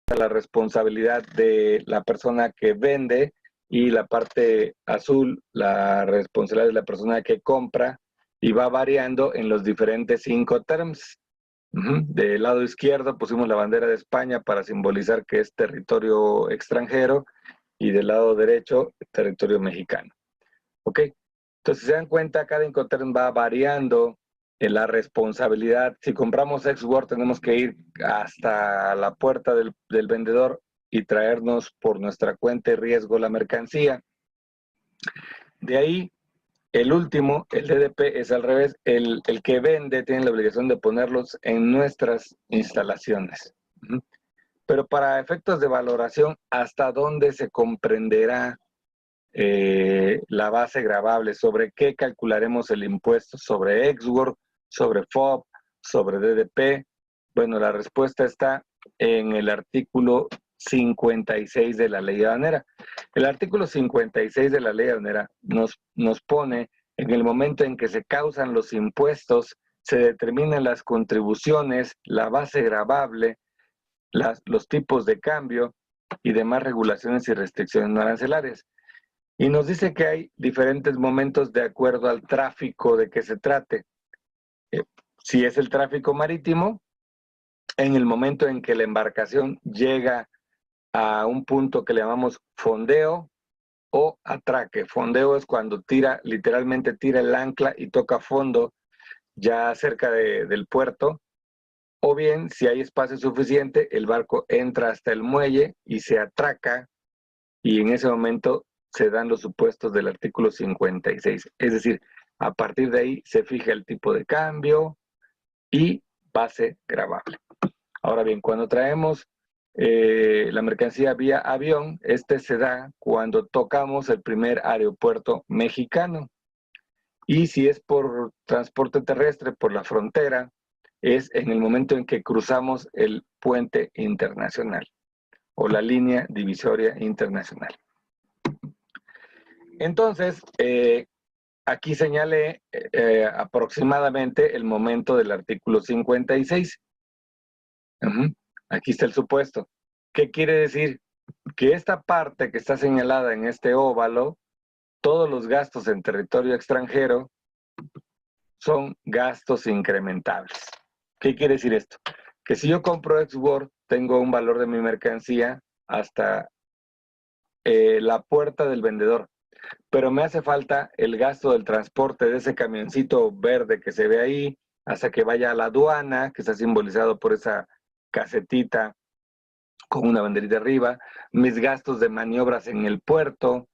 la responsabilidad de la persona que vende y la parte azul, la responsabilidad de la persona que compra, y va variando en los diferentes 5 terms. Del lado izquierdo pusimos la bandera de España para simbolizar que es territorio extranjero, y del lado derecho, territorio mexicano. ¿Ok? Entonces, si se dan cuenta, cada Incoterm va variando en la responsabilidad. Si compramos ex-world, tenemos que ir hasta la puerta del vendedor y traernos por nuestra cuenta y riesgo la mercancía. De ahí, el último, el DDP, es al revés. El que vende tiene la obligación de ponerlos en nuestras instalaciones. Pero para efectos de valoración, ¿hasta dónde se comprenderá la base gravable? ¿Sobre qué calcularemos el impuesto? ¿Sobre ex-world, sobre FOB, sobre DDP? Bueno, la respuesta está en el artículo 56 de la ley aduanera. El artículo 56 de la ley aduanera nos pone en el momento en que se causan los impuestos, se determinan las contribuciones, la base gravable, los tipos de cambio y demás regulaciones y restricciones no arancelarias. Y nos dice que hay diferentes momentos de acuerdo al tráfico de que se trate. Si es el tráfico marítimo, en el momento en que la embarcación llega a un punto que le llamamos fondeo o atraque. Fondeo es cuando literalmente tira el ancla y toca fondo ya cerca del puerto. O bien, si hay espacio suficiente, el barco entra hasta el muelle y se atraca, y en ese momento se dan los supuestos del artículo 56. Es decir, a partir de ahí se fija el tipo de cambio y base gravable. Ahora bien, cuando traemos la mercancía vía avión, se da cuando tocamos el primer aeropuerto mexicano. Y si es por transporte terrestre, por la frontera, es en el momento en que cruzamos el puente internacional o la línea divisoria internacional. Entonces, aquí señalé aproximadamente el momento del artículo 56. Aquí está el supuesto. ¿Qué quiere decir? Que esta parte que está señalada en este óvalo, todos los gastos en territorio extranjero son gastos incrementables. ¿Qué quiere decir esto? Que si yo compro ex-world, tengo un valor de mi mercancía hasta la puerta del vendedor, pero me hace falta el gasto del transporte de ese camioncito verde que se ve ahí, hasta que vaya a la aduana, que está simbolizado por esa casetita con una banderita arriba, mis gastos de maniobras en el puerto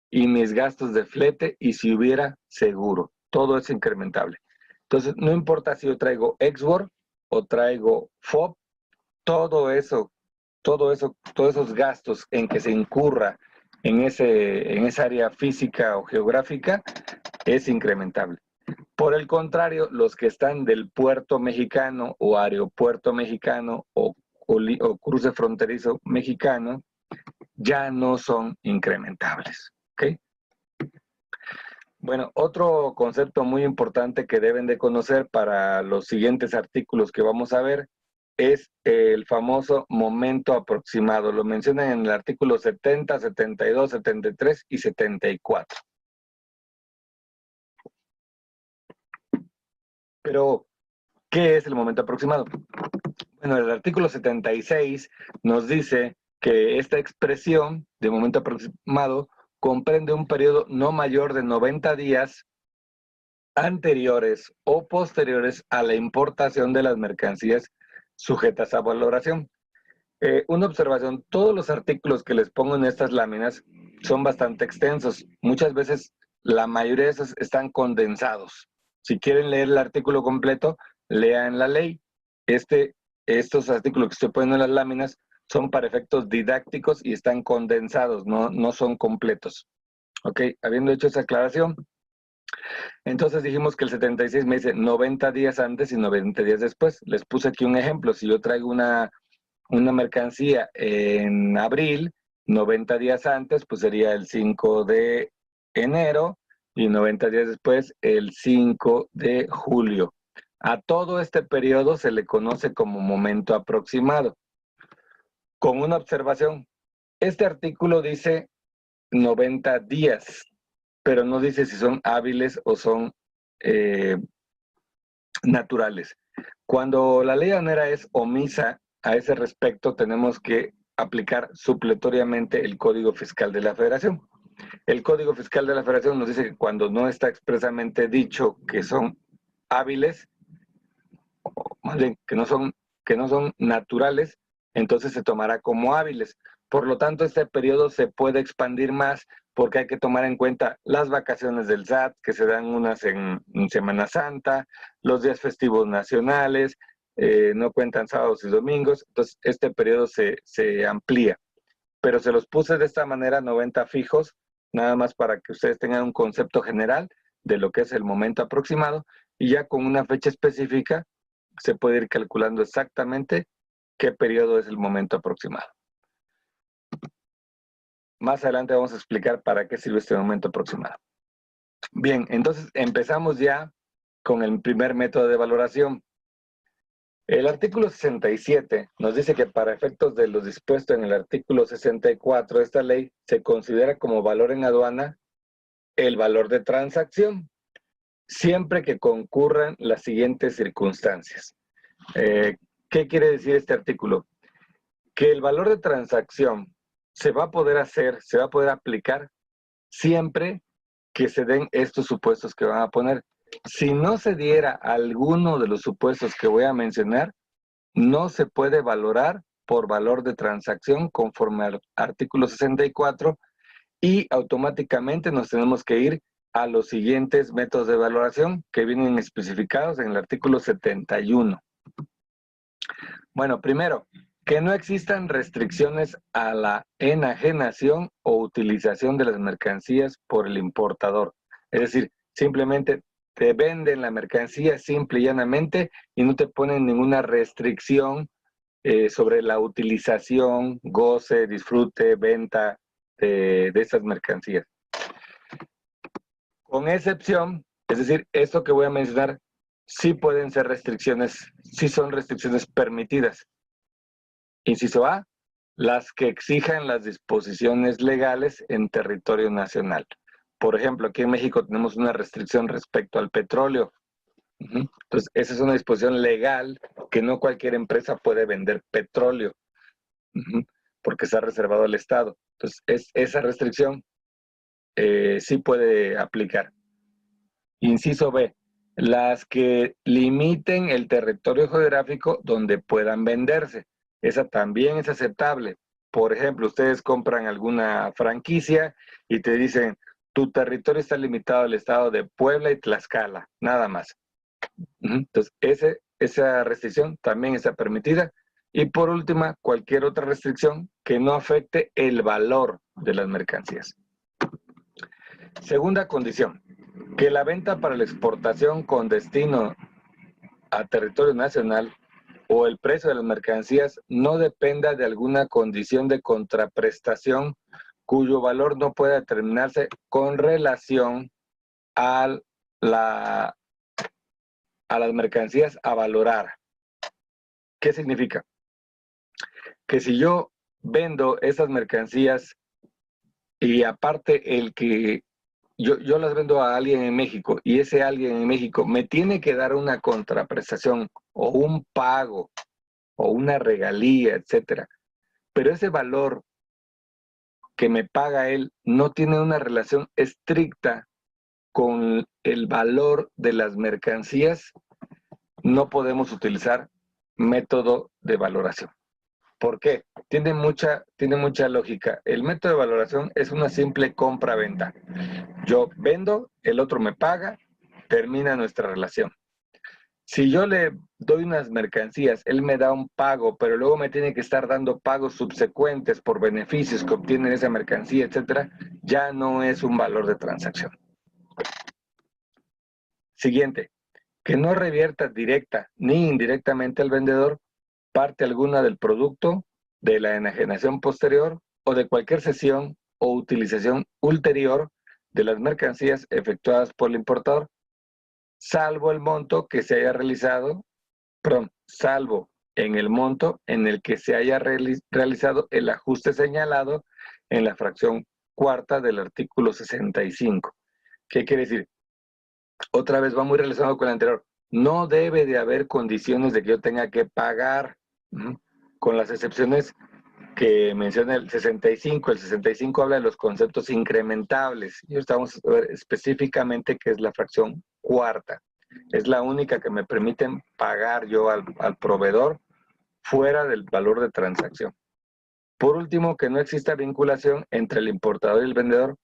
y mis gastos de flete, y si hubiera seguro. Todo es incrementable. Entonces, no importa si yo traigo ex-world o traigo FOB, todos esos gastos en que se incurra en esa área física o geográfica es incrementable. Por el contrario, los que están del puerto mexicano o aeropuerto mexicano o cruce fronterizo mexicano ya no son incrementables. ¿Ok? Bueno, otro concepto muy importante que deben de conocer para los siguientes artículos que vamos a ver es el famoso momento aproximado. Lo mencionan en el artículo 70, 72, 73 y 74. Pero, ¿qué es el momento aproximado? Bueno, el artículo 76 nos dice que esta expresión de momento aproximado comprende un periodo no mayor de 90 días anteriores o posteriores a la importación de las mercancías sujetas a valoración. Una observación: todos los artículos que les pongo en estas láminas son bastante extensos. Muchas veces la mayoría de esos están condensados. Si quieren leer el artículo completo, lean la ley. Estos artículos que estoy poniendo en las láminas son para efectos didácticos y están condensados, no son completos. Ok, habiendo hecho esa aclaración, entonces dijimos que el 76 me dice 90 días antes y 90 días después. Les puse aquí un ejemplo. Si yo traigo una mercancía en abril, 90 días antes, pues sería el 5 de enero, y 90 días después, el 5 de julio. A todo este periodo se le conoce como momento aproximado. con una observación. Este artículo dice 90 días, pero no dice si son hábiles o son naturales. Cuando la ley aduanera es omisa a ese respecto, tenemos que aplicar supletoriamente el Código Fiscal de la Federación. El Código Fiscal de la Federación nos dice que cuando no está expresamente dicho que son hábiles, o más bien que no son naturales, entonces se tomará como hábiles. Por lo tanto, este periodo se puede expandir más porque hay que tomar en cuenta las vacaciones del SAT, que se dan unas en Semana Santa, los días festivos nacionales, no cuentan sábados y domingos, entonces este periodo se amplía. Pero se los puse de esta manera, 90 fijos, nada más para que ustedes tengan un concepto general de lo que es el momento aproximado, y ya con una fecha específica se puede ir calculando exactamente qué periodo es el momento aproximado. Más adelante vamos a explicar para qué sirve este momento aproximado. Bien, entonces empezamos ya con el primer método de valoración. El artículo 67 nos dice que para efectos de lo dispuesto en el artículo 64 de esta ley, se considera como valor en aduana el valor de transacción, siempre que concurran las siguientes circunstancias. ¿Qué quiere decir este artículo? Que el valor de transacción se va a poder aplicar siempre que se den estos supuestos que van a poner. Si no se diera alguno de los supuestos que voy a mencionar, no se puede valorar por valor de transacción conforme al artículo 64 y automáticamente nos tenemos que ir a los siguientes métodos de valoración que vienen especificados en el artículo 71. Bueno, primero, que no existan restricciones a la enajenación o utilización de las mercancías por el importador. Es decir, simplemente te venden la mercancía simple y llanamente y no te ponen ninguna restricción sobre la utilización, goce, disfrute, venta de estas mercancías. Con excepción, es decir, esto que voy a mencionar, sí pueden ser restricciones, sí son restricciones permitidas. Inciso A, las que exijan las disposiciones legales en territorio nacional. Por ejemplo, aquí en México tenemos una restricción respecto al petróleo. Entonces, esa es una disposición legal que no cualquier empresa puede vender petróleo, porque está reservado al Estado. Entonces, esa restricción sí puede aplicar. Inciso B, las que limiten el territorio geográfico donde puedan venderse. Esa también es aceptable. Por ejemplo, ustedes compran alguna franquicia y te dicen, tu territorio está limitado al estado de Puebla y Tlaxcala, nada más. Entonces, esa restricción también está permitida. Y por última, cualquier otra restricción que no afecte el valor de las mercancías. Segunda condición, que la venta para la exportación con destino a territorio nacional o el precio de las mercancías no dependa de alguna condición de contraprestación cuyo valor no pueda determinarse con relación a las mercancías a valorar. ¿Qué significa? Que si yo vendo esas mercancías y aparte el que yo las vendo a alguien en México y ese alguien en México me tiene que dar una contraprestación o un pago o una regalía, etcétera. Pero ese valor que me paga él no tiene una relación estricta con el valor de las mercancías, no podemos utilizar método de valoración. ¿Por qué? Tiene mucha lógica. El método de valoración es una simple compra-venta. Yo vendo, el otro me paga, termina nuestra relación. Si yo le doy unas mercancías, él me da un pago, pero luego me tiene que estar dando pagos subsecuentes por beneficios que obtiene esa mercancía, etcétera, ya no es un valor de transacción. Siguiente, que no revierta directa ni indirectamente al vendedor parte alguna del producto, de la enajenación posterior o de cualquier cesión o utilización ulterior de las mercancías efectuadas por el importador, salvo el monto que se haya realizado, salvo en el monto en el que se haya realizado el ajuste señalado en la fracción cuarta del artículo 65. ¿Qué quiere decir? Otra vez va muy relacionado con el anterior. No debe de haber condiciones de que yo tenga que pagar, con las excepciones que menciona el 65. El 65 habla de los conceptos incrementables. Y estamos a ver específicamente qué es la fracción cuarta. Es la única que me permiten pagar yo al proveedor fuera del valor de transacción. Por último, que no exista vinculación entre el importador y el vendedor,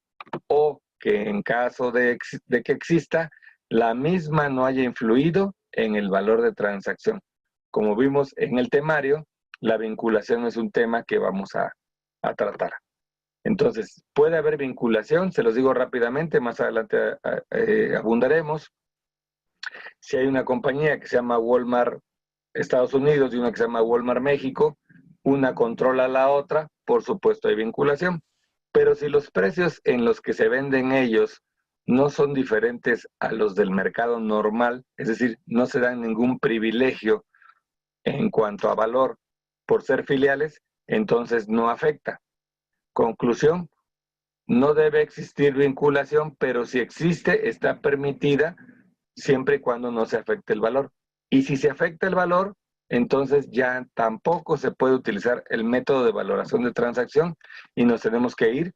o que en caso de que exista, la misma no haya influido en el valor de transacción. Como vimos en el temario, la vinculación es un tema que vamos a tratar. Entonces, puede haber vinculación, se los digo rápidamente, más adelante abundaremos. Si hay una compañía que se llama Walmart Estados Unidos y una que se llama Walmart México, una controla a la otra, por supuesto hay vinculación. Pero si los precios en los que se venden ellos no son diferentes a los del mercado normal, es decir, no se dan ningún privilegio en cuanto a valor por ser filiales, entonces no afecta. Conclusión, no debe existir vinculación, pero si existe, está permitida siempre y cuando no se afecte el valor. Y si se afecta el valor, entonces ya tampoco se puede utilizar el método de valoración de transacción y nos tenemos que ir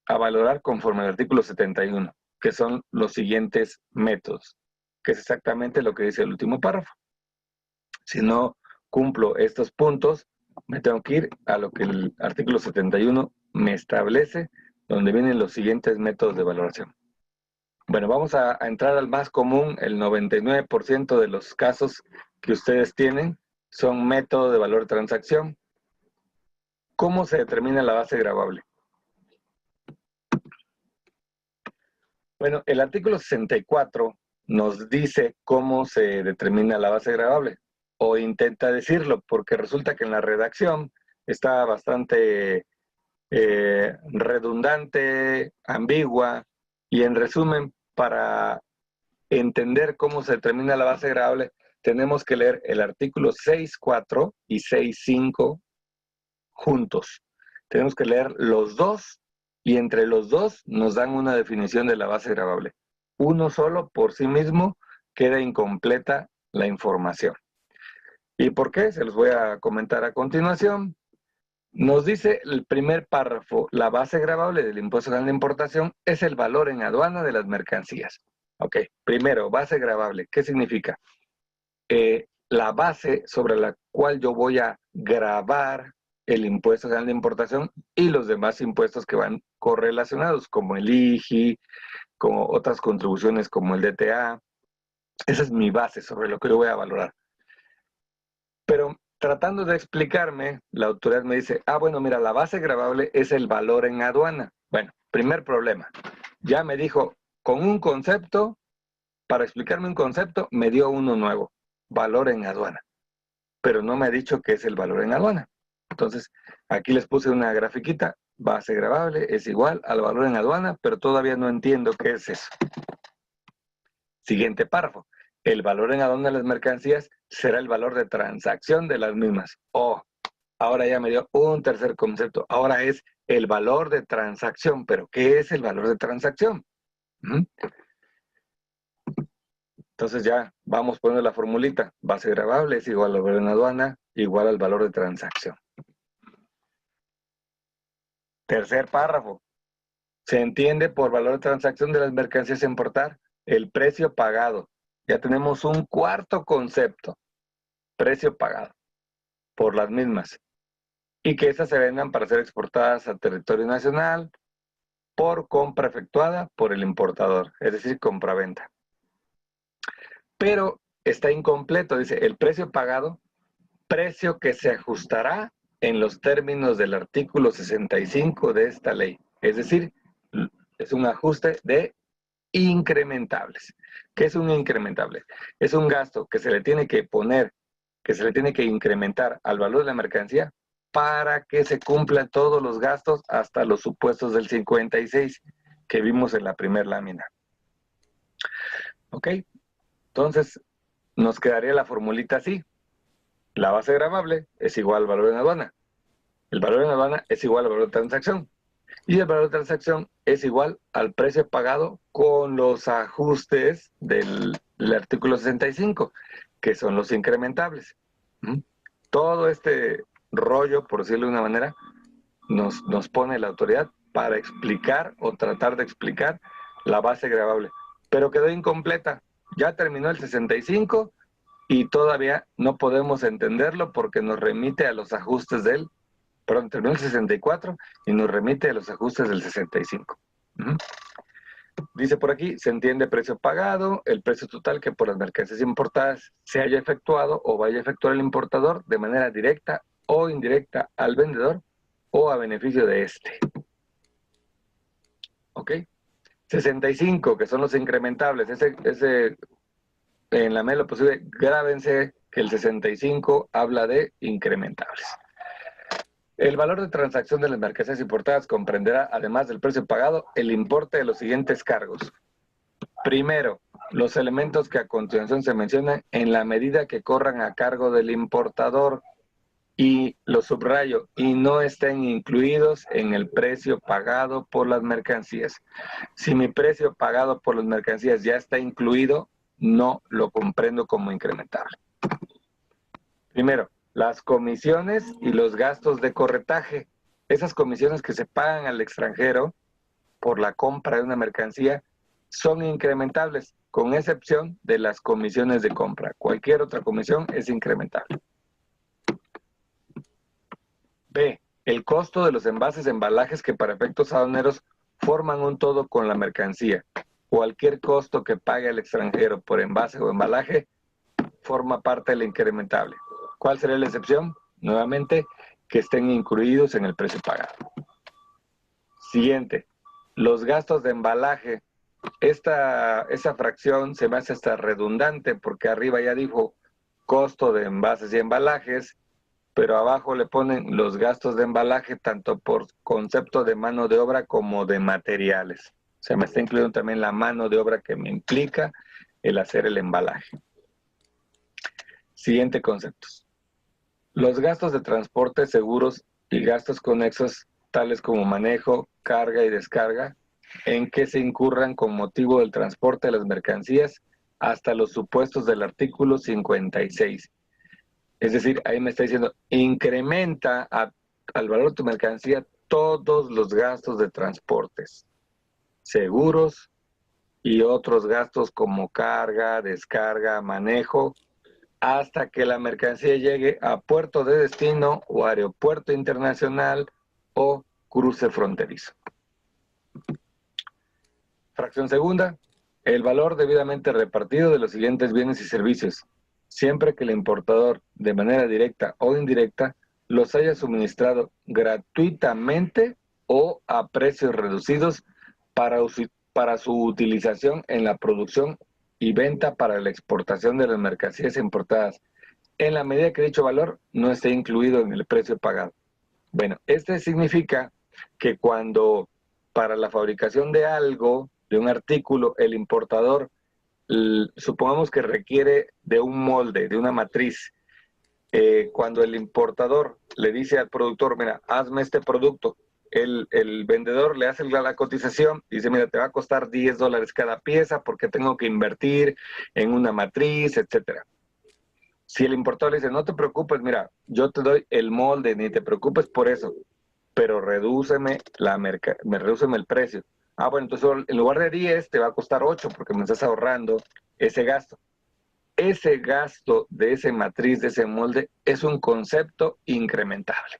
a valorar conforme al artículo 71, que son los siguientes métodos, que es exactamente lo que dice el último párrafo. Si no cumplo estos puntos, me tengo que ir a lo que el artículo 71 me establece, donde vienen los siguientes métodos de valoración. Bueno, vamos a entrar al más común. El 99% de los casos que ustedes tienen son método de valor de transacción. ¿Cómo se determina la base gravable? Bueno, el artículo 64 nos dice cómo se determina la base gravable, o intenta decirlo, porque resulta que en la redacción está bastante redundante, ambigua, y en resumen, para entender cómo se determina la base gravable, tenemos que leer el artículo 6.4 y 6.5 juntos. Tenemos que leer los dos, y entre los dos nos dan una definición de la base gravable. Uno solo por sí mismo queda incompleta la información. ¿Y por qué? Se los voy a comentar a continuación. Nos dice el primer párrafo, la base gravable del impuesto general de importación es el valor en aduana de las mercancías. Ok, primero, base gravable. ¿Qué significa? La base sobre la cual yo voy a gravar el impuesto general de importación y los demás impuestos que van correlacionados, como el IGI, como otras contribuciones como el DTA. Esa es mi base sobre lo que yo voy a valorar. Pero tratando de explicarme, la autoridad me dice, bueno, mira, la base gravable es el valor en aduana. Bueno, primer problema. Ya me dijo, con un concepto, para explicarme un concepto, me dio uno nuevo, valor en aduana. Pero no me ha dicho qué es el valor en aduana. Entonces, aquí les puse una grafiquita, base gravable es igual al valor en aduana, pero todavía no entiendo qué es eso. Siguiente párrafo. El valor en aduana de las mercancías será el valor de transacción de las mismas. Ahora ya me dio un tercer concepto. Ahora es el valor de transacción. ¿Pero qué es el valor de transacción? Entonces ya vamos poniendo la formulita. Base gravable es igual al valor en aduana, igual al valor de transacción. Tercer párrafo. Se entiende por valor de transacción de las mercancías a importar el precio pagado. Ya tenemos un cuarto concepto. Precio pagado por las mismas. Y que esas se vendan para ser exportadas al territorio nacional por compra efectuada por el importador, es decir, compra-venta. Pero está incompleto, dice, el precio pagado, precio que se ajustará en los términos del artículo 65 de esta ley. Es decir, es un ajuste de incrementables. ¿Qué es un incrementable? Es un gasto que se le tiene que poner, que se le tiene que incrementar al valor de la mercancía para que se cumplan todos los gastos hasta los supuestos del 56 que vimos en la primera lámina. ¿Ok? Entonces, nos quedaría la formulita así. La base gravable es igual al valor en aduana. El valor en aduana es igual al valor de transacción. Y el valor de transacción es igual al precio pagado con los ajustes del artículo 65, que son los incrementables. Todo este rollo, por decirlo de una manera, nos pone la autoridad para explicar o tratar de explicar la base gravable. Pero quedó incompleta. Ya terminó el 65 y todavía no podemos entenderlo porque nos remite a los ajustes del, perdón, terminó el 64 y nos remite a los ajustes del 65. Dice por aquí, se entiende precio pagado, el precio total que por las mercancías importadas se haya efectuado o vaya a efectuar el importador de manera directa o indirecta al vendedor o a beneficio de este. ¿Ok? 65, que son los incrementables. Ese en la medida de lo posible, grábense que el 65 habla de incrementables. El valor de transacción de las mercancías importadas comprenderá, además del precio pagado, el importe de los siguientes cargos. Primero, los elementos que a continuación se mencionan en la medida que corran a cargo del importador, y lo subrayo, y no estén incluidos en el precio pagado por las mercancías. Si mi precio pagado por las mercancías ya está incluido, no lo comprendo como incrementable. Primero, las comisiones y los gastos de corretaje. Esas comisiones que se pagan al extranjero por la compra de una mercancía son incrementables, con excepción de las comisiones de compra. Cualquier otra comisión es incrementable. B. El costo de los envases, embalajes que para efectos aduaneros forman un todo con la mercancía. Cualquier costo que pague el extranjero por envase o embalaje forma parte del incrementable. ¿Cuál sería la excepción? Nuevamente, que estén incluidos en el precio pagado. Siguiente. Los gastos de embalaje. Esa fracción se me hace hasta redundante porque arriba ya dijo costo de envases y embalajes, pero abajo le ponen los gastos de embalaje tanto por concepto de mano de obra como de materiales. O sea, me está incluyendo también la mano de obra que me implica el hacer el embalaje. Siguiente conceptos. Los gastos de transporte, seguros y gastos conexos, tales como manejo, carga y descarga, en que se incurran con motivo del transporte de las mercancías hasta los supuestos del artículo 56. Es decir, ahí me está diciendo, incrementa al valor de tu mercancía todos los gastos de transportes, seguros y otros gastos como carga, descarga, manejo, hasta que la mercancía llegue a puerto de destino o aeropuerto internacional o cruce fronterizo. Fracción segunda, el valor debidamente repartido de los siguientes bienes y servicios, siempre que el importador, de manera directa o indirecta, los haya suministrado gratuitamente o a precios reducidos para su utilización en la producción y venta para la exportación de las mercancías importadas, en la medida que dicho valor no esté incluido en el precio pagado. Bueno, este significa que cuando para la fabricación de algo, de un artículo, el importador, supongamos que requiere de un molde, de una matriz, cuando el importador le dice al productor, mira, hazme este producto, el vendedor le hace la cotización y dice, mira, te va a costar $10 cada pieza porque tengo que invertir en una matriz, etcétera. Si el importador le dice, no te preocupes, mira, yo te doy el molde, ni te preocupes por eso, pero redúceme el precio. Ah, bueno, entonces en lugar de 10 te va a costar 8 porque me estás ahorrando ese gasto. Ese gasto de esa matriz, de ese molde, es un concepto incrementable.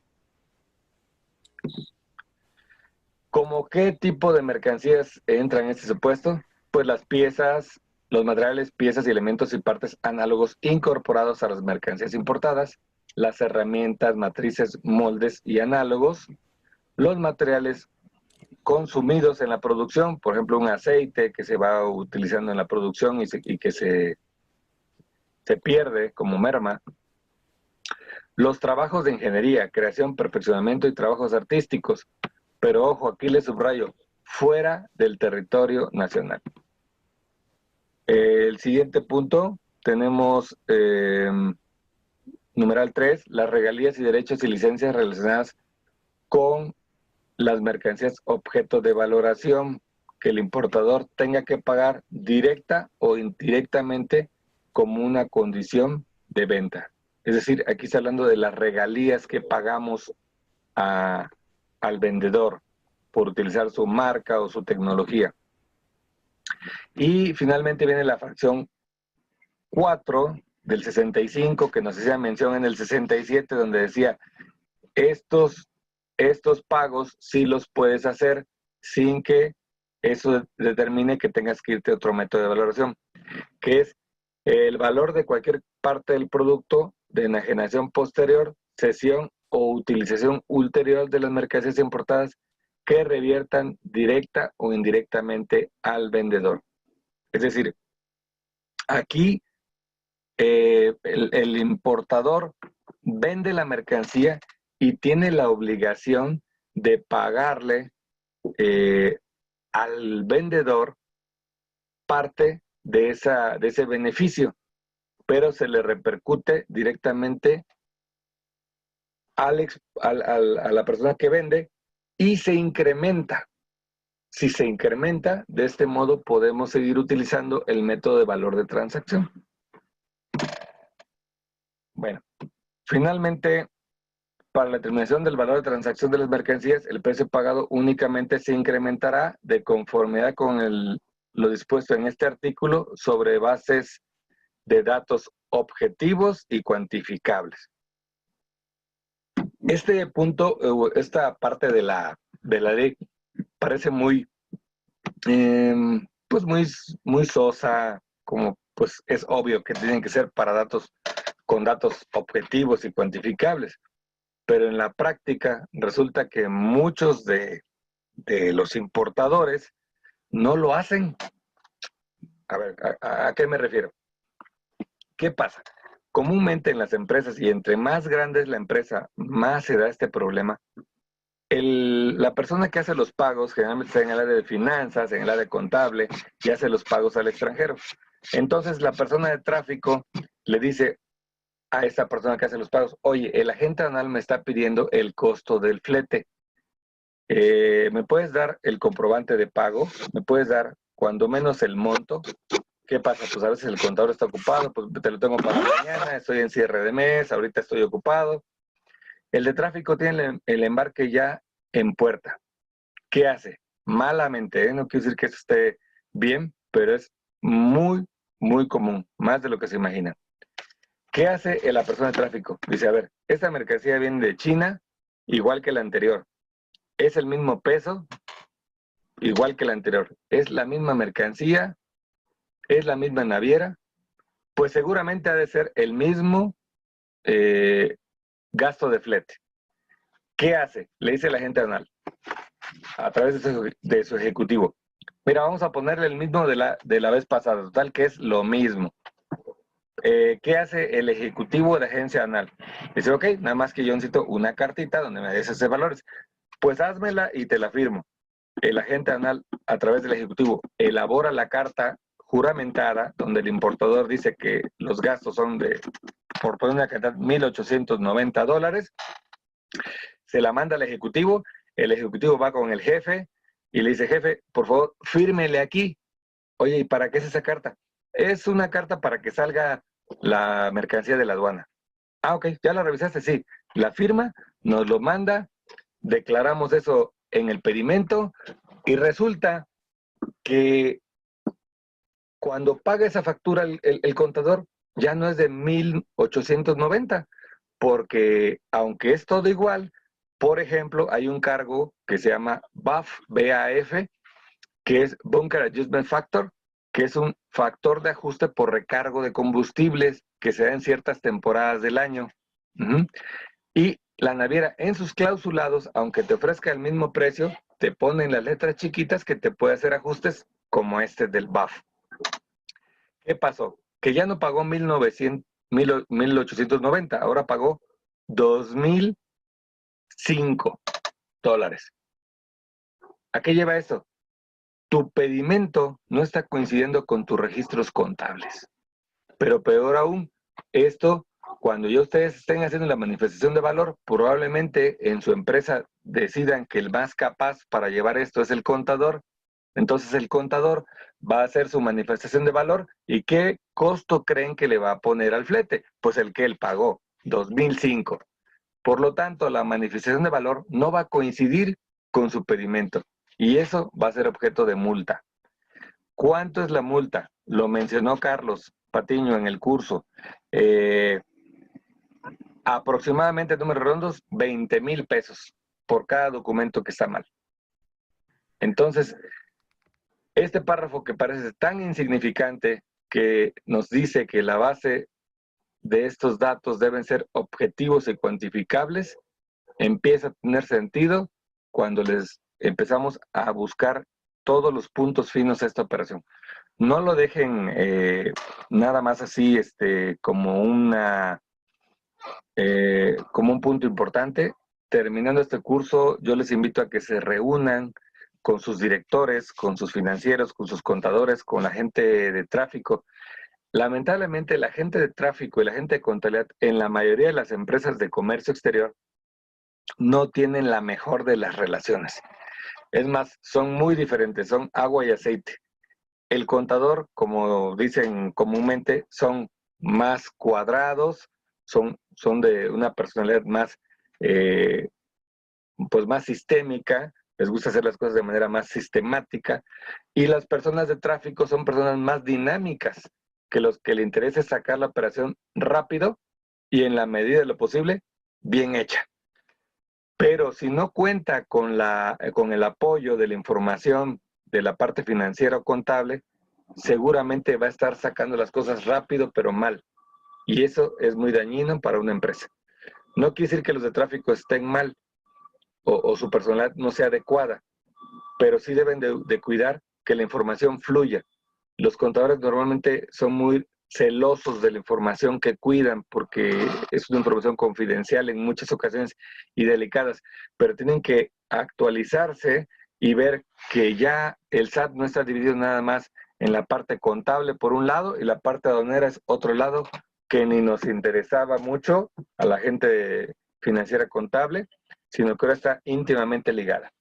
¿Cómo qué tipo de mercancías entran en este supuesto? Pues las piezas, los materiales, piezas y elementos y partes análogos incorporados a las mercancías importadas, las herramientas, matrices, moldes y análogos, los materiales consumidos en la producción, por ejemplo, un aceite que se va utilizando en la producción y que se pierde como merma, los trabajos de ingeniería, creación, perfeccionamiento y trabajos artísticos, pero ojo, aquí les subrayo, fuera del territorio nacional. El siguiente punto, tenemos numeral 3, las regalías y derechos y licencias relacionadas con las mercancías objeto de valoración que el importador tenga que pagar directa o indirectamente como una condición de venta. Es decir, aquí está hablando de las regalías que pagamos al vendedor por utilizar su marca o su tecnología. Y finalmente viene la fracción 4 del 65, que nos hacía mención en el 67, donde decía, estos pagos sí los puedes hacer sin que eso determine que tengas que irte a otro método de valoración, que es el valor de cualquier parte del producto de enajenación posterior, cesión o utilización ulterior de las mercancías importadas que reviertan directa o indirectamente al vendedor. Es decir, aquí el importador vende la mercancía y tiene la obligación de pagarle al vendedor parte de ese beneficio, pero se le repercute directamente a la persona que vende y se incrementa. Si se incrementa, de este modo podemos seguir utilizando el método de valor de transacción. Bueno, finalmente, para la determinación del valor de transacción de las mercancías, el precio pagado únicamente se incrementará de conformidad con lo dispuesto en este artículo sobre bases de datos objetivos y cuantificables. Este punto, esta parte de la ley parece muy, pues muy sosa, como pues es obvio que tienen que ser para con datos objetivos y cuantificables. Pero en la práctica resulta que muchos de los importadores no lo hacen. A ver, ¿a qué me refiero? ¿Qué pasa? Comúnmente en las empresas, y entre más grande es la empresa, más se da este problema. La persona que hace los pagos, generalmente está en el área de finanzas, en el área contable, y hace los pagos al extranjero. Entonces la persona de tráfico le dice a esa persona que hace los pagos, oye, el agente aduanal me está pidiendo el costo del flete. ¿Me puedes dar el comprobante de pago? ¿Me puedes dar cuando menos el monto? ¿Qué pasa? Pues a veces el contador está ocupado, pues te lo tengo para mañana, estoy en cierre de mes, ahorita estoy ocupado. El de tráfico tiene el embarque ya en puerta. ¿Qué hace? Malamente, no quiero decir que eso esté bien, pero es muy, muy común, más de lo que se imagina. ¿Qué hace la persona de tráfico? Dice, a ver, esta mercancía viene de China, igual que la anterior. Es el mismo peso, igual que la anterior. Es la misma mercancía, es la misma naviera, pues seguramente ha de ser el mismo gasto de flete. ¿Qué hace? Le dice el agente aduanal a través de su ejecutivo. Mira, vamos a ponerle el mismo de la vez pasada, total que es lo mismo. ¿Qué hace el ejecutivo de agencia aduanal? Dice, ok, nada más que yo necesito una cartita donde me des esos valores. Pues házmela y te la firmo. El agente aduanal, a través del ejecutivo, elabora la carta juramentada, donde el importador dice que los gastos son por poner una cantidad, $1,890. Se la manda al ejecutivo, el ejecutivo va con el jefe y le dice, jefe, por favor, fírmele aquí. Oye, ¿y para qué es esa carta? Es una carta para que salga la mercancía de la aduana. Ah, ok, ¿ya la revisaste? Sí. La firma, nos lo manda, declaramos eso en el pedimento y resulta que cuando paga esa factura el contador ya no es de 1,890, porque aunque es todo igual, por ejemplo, hay un cargo que se llama BAF, que es Bunker Adjustment Factor, que es un factor de ajuste por recargo de combustibles que se da en ciertas temporadas del año. Y la naviera en sus clausulados, aunque te ofrezca el mismo precio, te pone en las letras chiquitas que te puede hacer ajustes como este del BAF. ¿Qué pasó? Que ya no pagó 1,890, ahora pagó $2,005. ¿A qué lleva esto? Tu pedimento no está coincidiendo con tus registros contables. Pero peor aún, esto Cuando ya ustedes estén haciendo la manifestación de valor, probablemente en su empresa decidan que el más capaz para llevar esto es el contador. Entonces el contador va a hacer su manifestación de valor. ¿Y qué costo creen que le va a poner al flete? Pues el que él pagó, 2005. Por lo tanto, la manifestación de valor no va a coincidir con su pedimento. Y eso va a ser objeto de multa. ¿Cuánto es la multa? Lo mencionó Carlos Patiño en el curso. Aproximadamente, números redondos, 20,000 pesos por cada documento que está mal. Entonces, este párrafo que parece tan insignificante, que nos dice que la base de estos datos deben ser objetivos y cuantificables, empieza a tener sentido cuando les empezamos a buscar todos los puntos finos de esta operación. No lo dejen nada más así como un punto importante. Terminando este curso, yo les invito a que se reúnan con sus directores, con sus financieros, con sus contadores, con la gente de tráfico. Lamentablemente, la gente de tráfico y la gente de contabilidad en la mayoría de las empresas de comercio exterior no tienen la mejor de las relaciones. Es más, son muy diferentes, son agua y aceite. El contador, como dicen comúnmente, son más cuadrados, son de una personalidad más, pues más sistémica, les gusta hacer las cosas de manera más sistemática, y las personas de tráfico son personas más dinámicas, que los que le interesa es sacar la operación rápido y en la medida de lo posible, bien hecha. Pero si no cuenta con el apoyo de la información de la parte financiera o contable, seguramente va a estar sacando las cosas rápido pero mal. Y eso es muy dañino para una empresa. No quiere decir que los de tráfico estén mal o su personalidad no sea adecuada, pero sí deben de cuidar que la información fluya. Los contadores normalmente son muy celosos de la información que cuidan porque es una información confidencial en muchas ocasiones y delicadas, pero tienen que actualizarse y ver que ya el SAT no está dividido nada más en la parte contable por un lado y la parte aduanera es otro lado que ni nos interesaba mucho a la gente financiera contable, sino que ahora está íntimamente ligada.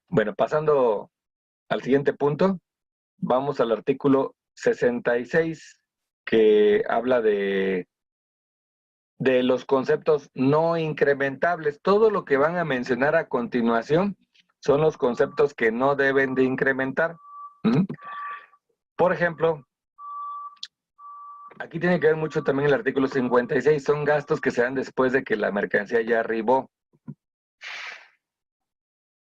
Bueno, pasando al siguiente punto, vamos al artículo 66, que habla de los conceptos no incrementables. Todo lo que van a mencionar a continuación son los conceptos que no deben de incrementar. Por ejemplo, aquí tiene que ver mucho también el artículo 56, son gastos que se dan después de que la mercancía ya arribó.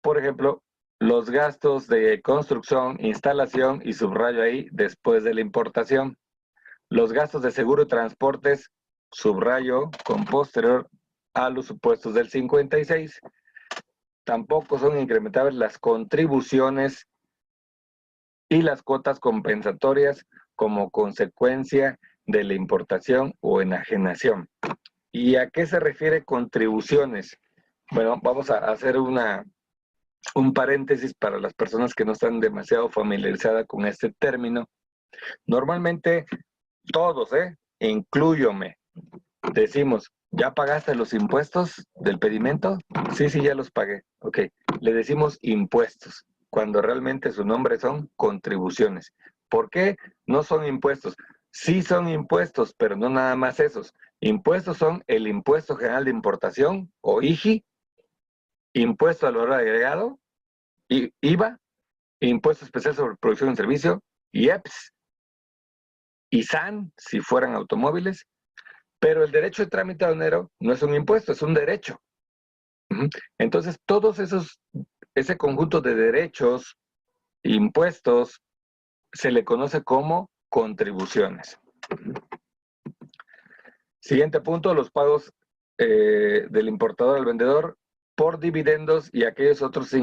Por ejemplo, los gastos de construcción, instalación y subrayo ahí después de la importación. Los gastos de seguro y transportes, subrayo con posterior a los supuestos del 56. Tampoco son incrementables las contribuciones y las cuotas compensatorias como consecuencia de la importación o enajenación. ¿Y a qué se refiere contribuciones? Bueno, vamos a hacer un paréntesis para las personas que no están demasiado familiarizadas con este término. Normalmente todos, incluyome, decimos, ¿ya pagaste los impuestos del pedimento? Sí, ya los pagué. Ok, le decimos impuestos, cuando realmente su nombre son contribuciones. ¿Por qué no son impuestos? Sí son impuestos, pero no nada más esos. Impuestos son el Impuesto General de Importación, o IGI, Impuesto al Valor Agregado, IVA, Impuesto Especial sobre Producción y Servicio, IEPS, ISAN, si fueran automóviles, pero el derecho de trámite aduanero no es un impuesto, es un derecho. Entonces, ese conjunto de derechos, impuestos, se le conoce como contribuciones. Siguiente punto, los pagos del importador al vendedor por dividendos y aquellos otros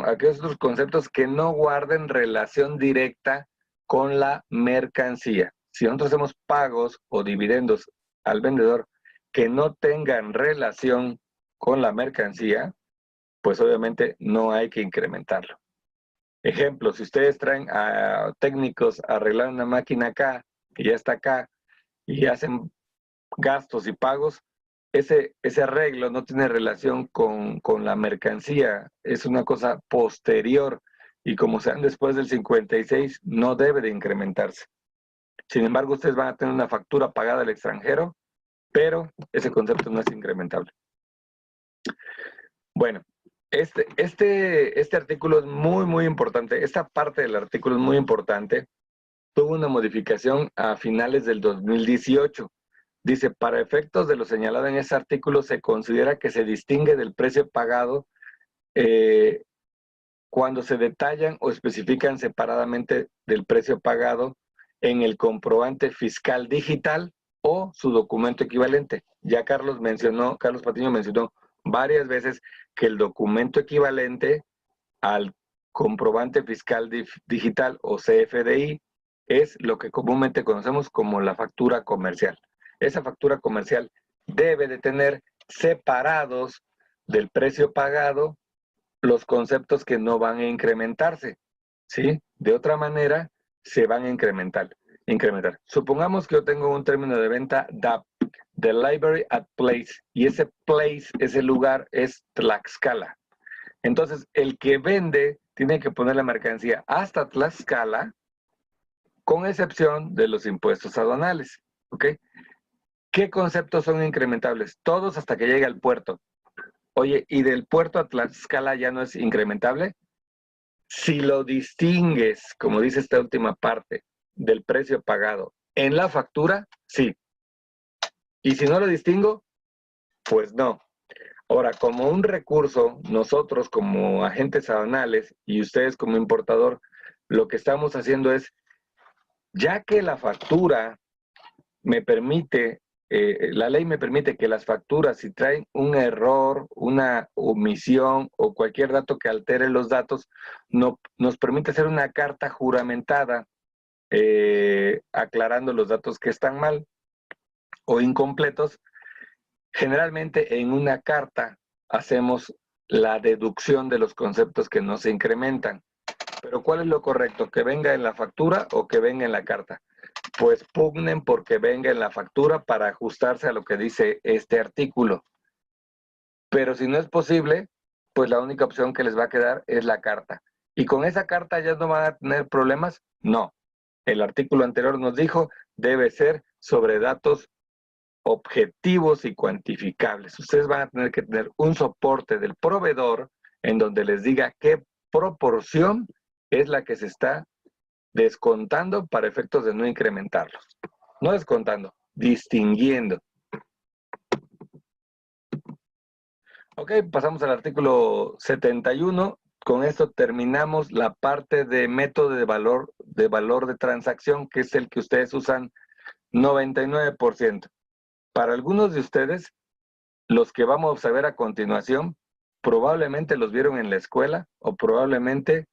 aquellos otros conceptos que no guarden relación directa con la mercancía. Si nosotros hacemos pagos o dividendos al vendedor que no tengan relación con la mercancía, pues obviamente no hay que incrementarlo. Ejemplo, si ustedes traen a técnicos a arreglar una máquina acá, y ya está acá, y hacen gastos y pagos, ese arreglo no tiene relación con la mercancía, es una cosa posterior y como sean después del 56 no debe de incrementarse. Sin embargo, ustedes van a tener una factura pagada al extranjero, pero ese concepto no es incrementable. Bueno, este artículo es muy importante. Esta parte del artículo es muy importante. Tuvo una modificación a finales del 2018. Dice, para efectos de lo señalado en este artículo, se considera que se distingue del precio pagado cuando se detallan o especifican separadamente del precio pagado en el comprobante fiscal digital o su documento equivalente. Ya Carlos Patiño mencionó varias veces que el documento equivalente al comprobante fiscal digital o CFDI es lo que comúnmente conocemos como la factura comercial. Esa factura comercial debe de tener separados del precio pagado los conceptos que no van a incrementarse, ¿sí? De otra manera, se van a incrementar. Supongamos que yo tengo un término de venta DAP, Delivery at Place, y ese place, ese lugar es Tlaxcala. Entonces, el que vende tiene que poner la mercancía hasta Tlaxcala, con excepción de los impuestos aduanales, ¿ok? ¿Qué conceptos son incrementables? Todos hasta que llegue al puerto. Oye, ¿y del puerto a Tlaxcala ya no es incrementable? Si lo distingues, como dice esta última parte, del precio pagado en la factura, sí. Y si no lo distingo, pues no. Ahora, como un recurso, nosotros como agentes aduanales y ustedes como importador, lo que estamos haciendo es, ya que la factura me permite, la ley me permite que las facturas, si traen un error, una omisión o cualquier dato que altere los datos, nos permite hacer una carta juramentada aclarando los datos que están mal o incompletos. Generalmente en una carta hacemos la deducción de los conceptos que no se incrementan. Pero ¿cuál es lo correcto? ¿Que venga en la factura o que venga en la carta? Pues pugnen porque venga en la factura para ajustarse a lo que dice este artículo. Pero si no es posible, pues la única opción que les va a quedar es la carta. ¿Y con esa carta ya no van a tener problemas? No. El artículo anterior nos dijo, debe ser sobre datos objetivos y cuantificables. Ustedes van a tener que tener un soporte del proveedor en donde les diga qué proporción es la que se está descontando para efectos de no incrementarlos. No descontando, distinguiendo. Ok, pasamos al artículo 71. Con esto terminamos la parte de método de valor de transacción, que es el que ustedes usan 99%. Para algunos de ustedes, los que vamos a ver a continuación, probablemente los vieron en la escuela o probablemente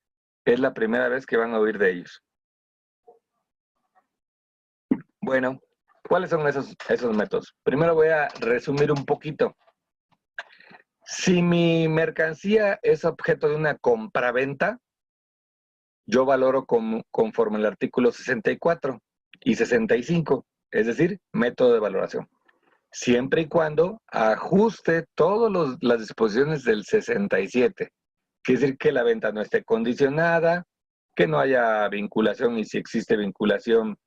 es la primera vez que van a oír de ellos. Bueno, ¿cuáles son esos métodos? Primero voy a resumir un poquito. Si mi mercancía es objeto de una compraventa, yo valoro conforme al artículo 64 y 65, es decir, método de valoración. Siempre y cuando ajuste todas las disposiciones del 67. Quiere decir que la venta no esté condicionada, que no haya vinculación y si existe vinculación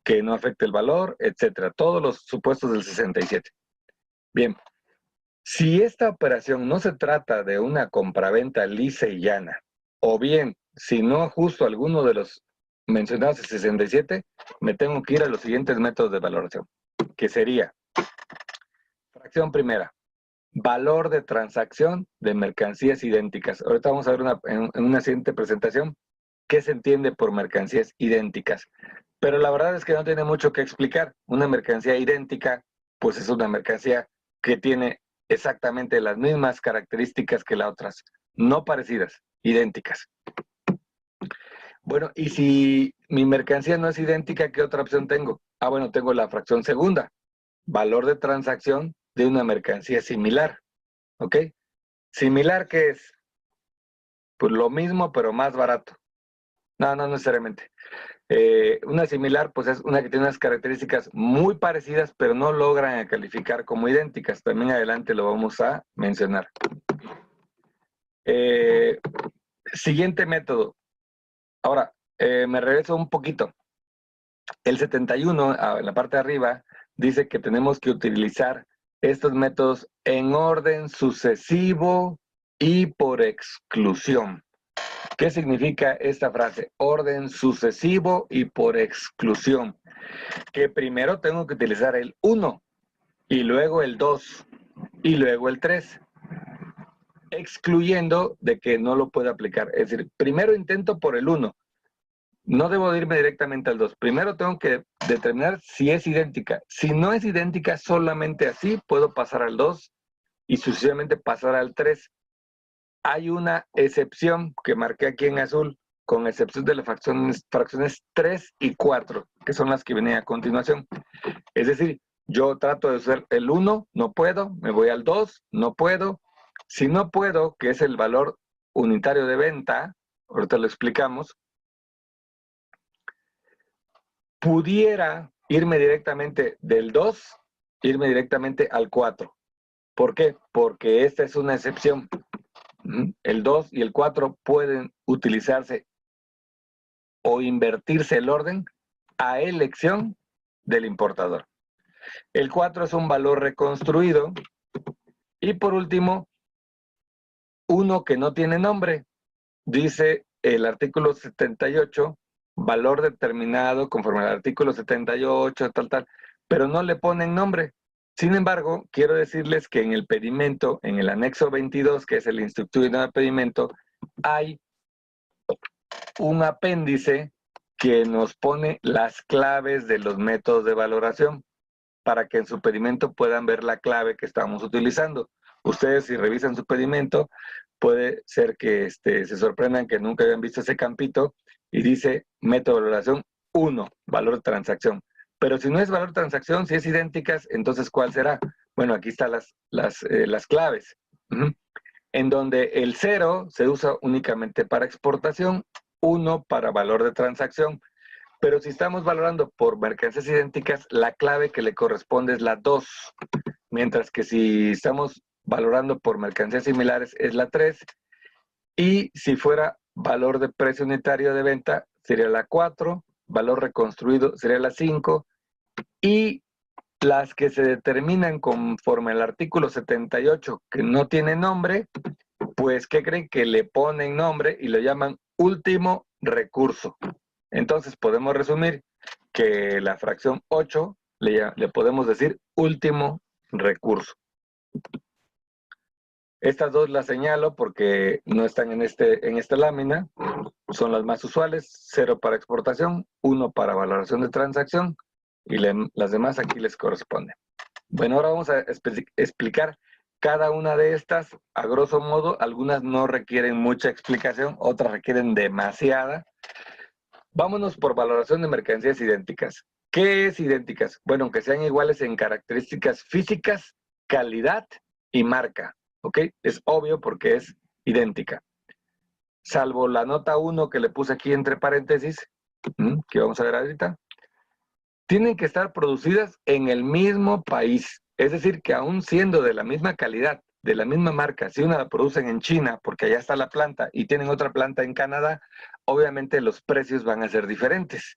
que no afecte el valor, etcétera. Todos los supuestos del 67. Bien, si esta operación no se trata de una compraventa lisa y llana, o bien, si no ajusto alguno de los mencionados en 67, me tengo que ir a los siguientes métodos de valoración, que sería fracción primera, valor de transacción de mercancías idénticas. Ahorita vamos a ver en una siguiente presentación qué se entiende por mercancías idénticas. Pero la verdad es que no tiene mucho que explicar. Una mercancía idéntica, pues es una mercancía que tiene exactamente las mismas características que las otras. No parecidas, idénticas. Bueno, y si mi mercancía no es idéntica, ¿qué otra opción tengo? Ah, bueno, tengo la fracción segunda. Valor de transacción de una mercancía similar. ¿Ok? ¿Similar qué es? Pues lo mismo, pero más barato. No necesariamente. Una similar, pues es una que tiene unas características muy parecidas, pero no logran calificar como idénticas. También adelante lo vamos a mencionar. Siguiente método. Ahora, me regreso un poquito. El 71, en la parte de arriba, dice que tenemos que utilizar estos métodos en orden sucesivo y por exclusión. ¿Qué significa esta frase? Orden sucesivo y por exclusión. Que primero tengo que utilizar el 1, y luego el 2, y luego el 3, excluyendo de que no lo puedo aplicar. Es decir, primero intento por el 1, no debo irme directamente al 2. Primero tengo que determinar si es idéntica. Si no es idéntica, solamente así puedo pasar al 2 y sucesivamente pasar al 3. Hay una excepción que marqué aquí en azul, con excepción de las fracciones 3 y 4, que son las que vienen a continuación. Es decir, yo trato de usar el 1, no puedo, me voy al 2, no puedo. Si no puedo, que es el valor unitario de venta, ahorita lo explicamos, pudiera irme directamente del 2, irme directamente al 4. ¿Por qué? Porque esta es una excepción. El 2 y el 4 pueden utilizarse o invertirse el orden a elección del importador. El 4 es un valor reconstruido. Y por último, uno que no tiene nombre. Dice el artículo 78, valor determinado conforme al artículo 78, tal, pero no le ponen nombre. Sin embargo, quiero decirles que en el pedimento, en el anexo 22, que es el instructivo de pedimento, hay un apéndice que nos pone las claves de los métodos de valoración para que en su pedimento puedan ver la clave que estamos utilizando. Ustedes, si revisan su pedimento, puede ser que se sorprendan que nunca habían visto ese campito y dice método de valoración 1, valor de transacción. Pero si no es valor de transacción, si es idénticas, entonces ¿cuál será? Bueno, aquí están las claves. En donde el 0 se usa únicamente para exportación, 1 para valor de transacción. Pero si estamos valorando por mercancías idénticas, la clave que le corresponde es la 2. Mientras que si estamos valorando por mercancías similares es la 3. Y si fuera valor de precio unitario de venta, sería la 4. Valor reconstruido sería la 5. Y las que se determinan conforme al artículo 78, que no tiene nombre, pues, ¿qué creen? Que le ponen nombre y lo llaman último recurso. Entonces, podemos resumir que la fracción 8 le podemos decir último recurso. Estas dos las señalo porque no están en esta lámina. Son las más usuales. 0 para exportación, 1 para valoración de transacción y las demás aquí les corresponden. Bueno, ahora vamos a explicar cada una de estas a grosso modo. Algunas no requieren mucha explicación, otras requieren demasiada. Vámonos por valoración de mercancías idénticas. ¿Qué es idénticas? Bueno, aunque sean iguales en características físicas, calidad y marca. ¿Ok? Es obvio porque es idéntica. Salvo la nota 1 que le puse aquí entre paréntesis, que vamos a ver ahorita, tienen que estar producidas en el mismo país. Es decir, que aún siendo de la misma calidad, de la misma marca, si una la producen en China, porque allá está la planta, y tienen otra planta en Canadá, obviamente los precios van a ser diferentes.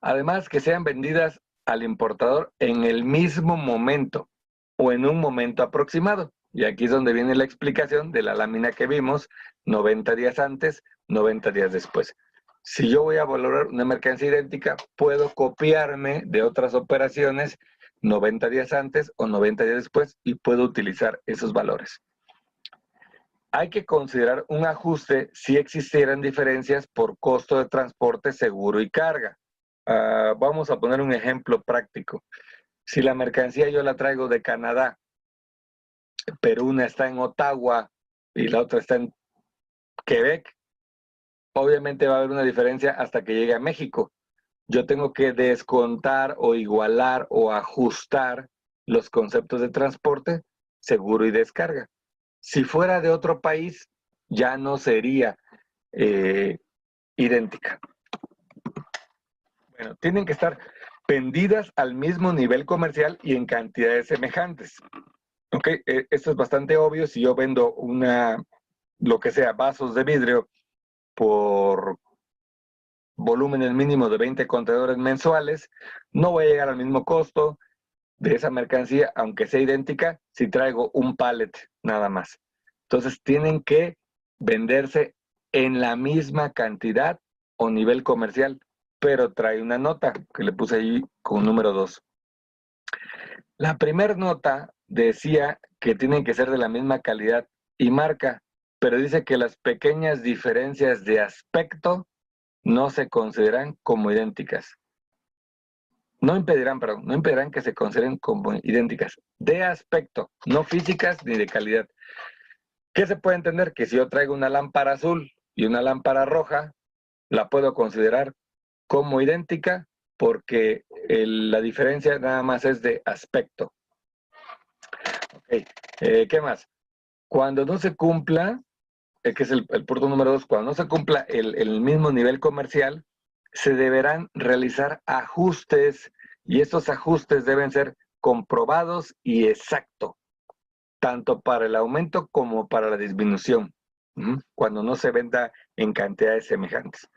Además, que sean vendidas al importador en el mismo momento o en un momento aproximado. Y aquí es donde viene la explicación de la lámina que vimos, 90 días antes, 90 días después. Si yo voy a valorar una mercancía idéntica, puedo copiarme de otras operaciones 90 días antes o 90 días después y puedo utilizar esos valores. Hay que considerar un ajuste si existieran diferencias por costo de transporte, seguro y carga. Vamos a poner un ejemplo práctico. Si la mercancía yo la traigo de Canadá, pero una está en Ottawa y la otra está en Quebec, obviamente va a haber una diferencia hasta que llegue a México. Yo tengo que descontar o igualar o ajustar los conceptos de transporte, seguro y descarga. Si fuera de otro país, ya no sería idéntica. Bueno, tienen que estar vendidas al mismo nivel comercial y en cantidades semejantes. ¿Ok? Esto es bastante obvio. Si yo vendo lo que sea, vasos de vidrio por volúmenes mínimos de 20 contenedores mensuales, no voy a llegar al mismo costo de esa mercancía, aunque sea idéntica, si traigo un pallet nada más. Entonces tienen que venderse en la misma cantidad o nivel comercial, pero trae una nota que le puse ahí con número 2. La primera nota decía que tienen que ser de la misma calidad y marca, pero dice que las pequeñas diferencias de aspecto no se consideran como idénticas. No impedirán que se consideren como idénticas. De aspecto, no físicas ni de calidad. ¿Qué se puede entender? Que si yo traigo una lámpara azul y una lámpara roja, la puedo considerar como idéntica porque la diferencia nada más es de aspecto. Okay. ¿Qué más? Cuando no se cumpla, que es el punto número 2, cuando no se cumpla el mismo nivel comercial, se deberán realizar ajustes y estos ajustes deben ser comprobados y exactos, tanto para el aumento como para la disminución, cuando no se venda en cantidades semejantes.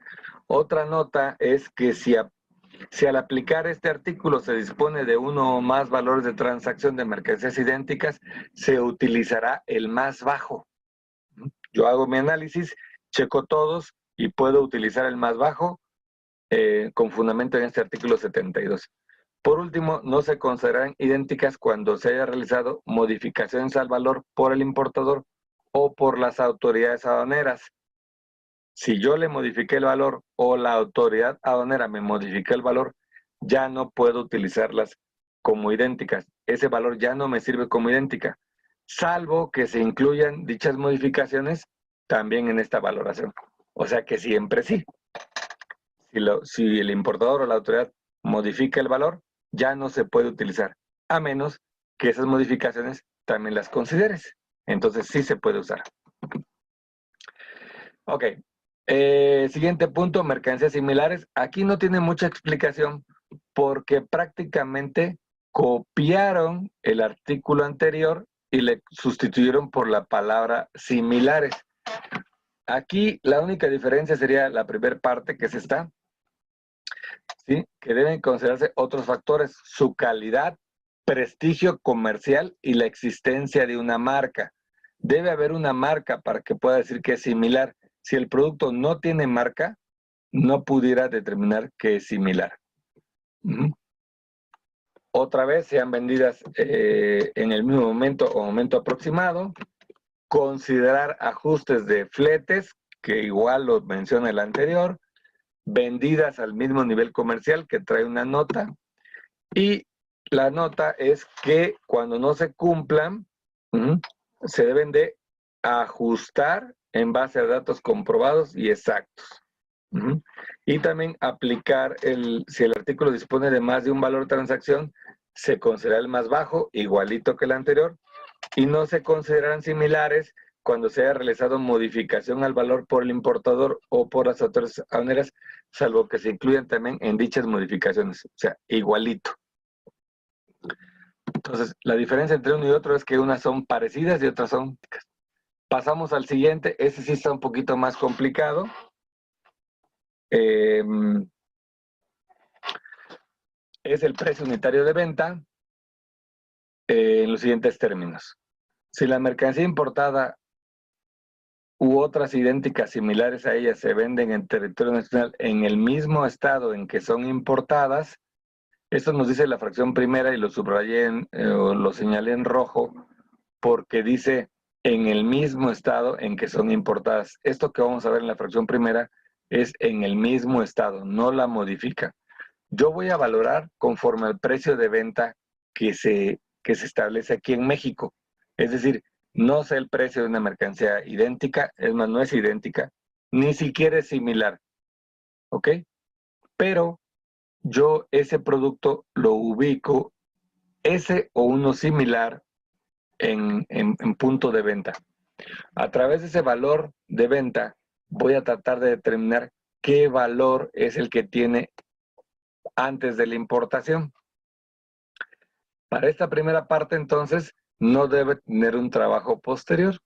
Otra nota es que si al aplicar este artículo se dispone de uno o más valores de transacción de mercancías idénticas, se utilizará el más bajo. Yo hago mi análisis, checo todos y puedo utilizar el más bajo con fundamento en este artículo 72. Por último, no se consideran idénticas cuando se haya realizado modificaciones al valor por el importador o por las autoridades aduaneras. Si yo le modifiqué el valor o la autoridad aduanera me modificó el valor, ya no puedo utilizarlas como idénticas. Ese valor ya no me sirve como idéntica, salvo que se incluyan dichas modificaciones también en esta valoración. O sea que siempre sí. Si el importador o la autoridad modifica el valor, ya no se puede utilizar, a menos que esas modificaciones también las consideres. Entonces sí se puede usar. Ok. Siguiente punto, mercancías similares. Aquí no tiene mucha explicación porque prácticamente copiaron el artículo anterior y le sustituyeron por la palabra similares. Aquí la única diferencia sería la primera parte, que es esta, ¿sí? Que deben considerarse otros factores: su calidad, prestigio comercial y la existencia de una marca. Debe haber una marca para que pueda decir que es similar. Si el producto no tiene marca, no pudiera determinar que es similar. Otra vez, sean vendidas en el mismo momento o momento aproximado. Considerar ajustes de fletes, que igual lo menciona el anterior. Vendidas al mismo nivel comercial, que trae una nota. Y la nota es que cuando no se cumplan, se deben de ajustar en base a datos comprobados y exactos. Y también aplicar, si el artículo dispone de más de un valor de transacción, se considera el más bajo, igualito que el anterior, y no se consideran similares cuando se haya realizado modificación al valor por el importador o por las autoridades aduaneras, salvo que se incluyan también en dichas modificaciones, o sea, igualito. Entonces, la diferencia entre uno y otro es que unas son parecidas y otras son... Pasamos al siguiente, ese sí está un poquito más complicado. Es el precio unitario de venta en los siguientes términos. Si la mercancía importada u otras idénticas similares a ella se venden en territorio nacional en el mismo estado en que son importadas, esto nos dice la fracción primera y lo subrayé o lo señalé en rojo porque dice en el mismo estado en que son importadas. Esto que vamos a ver en la fracción primera es en el mismo estado, no la modifica. Yo voy a valorar conforme al precio de venta que se establece aquí en México. Es decir, no sé el precio de una mercancía idéntica, es más, no es idéntica, ni siquiera es similar, ¿ok? Pero yo ese producto lo ubico, ese o uno similar, en punto de venta. A través de ese valor de venta, voy a tratar de determinar qué valor es el que tiene antes de la importación. Para esta primera parte, entonces, no debe tener un trabajo posterior.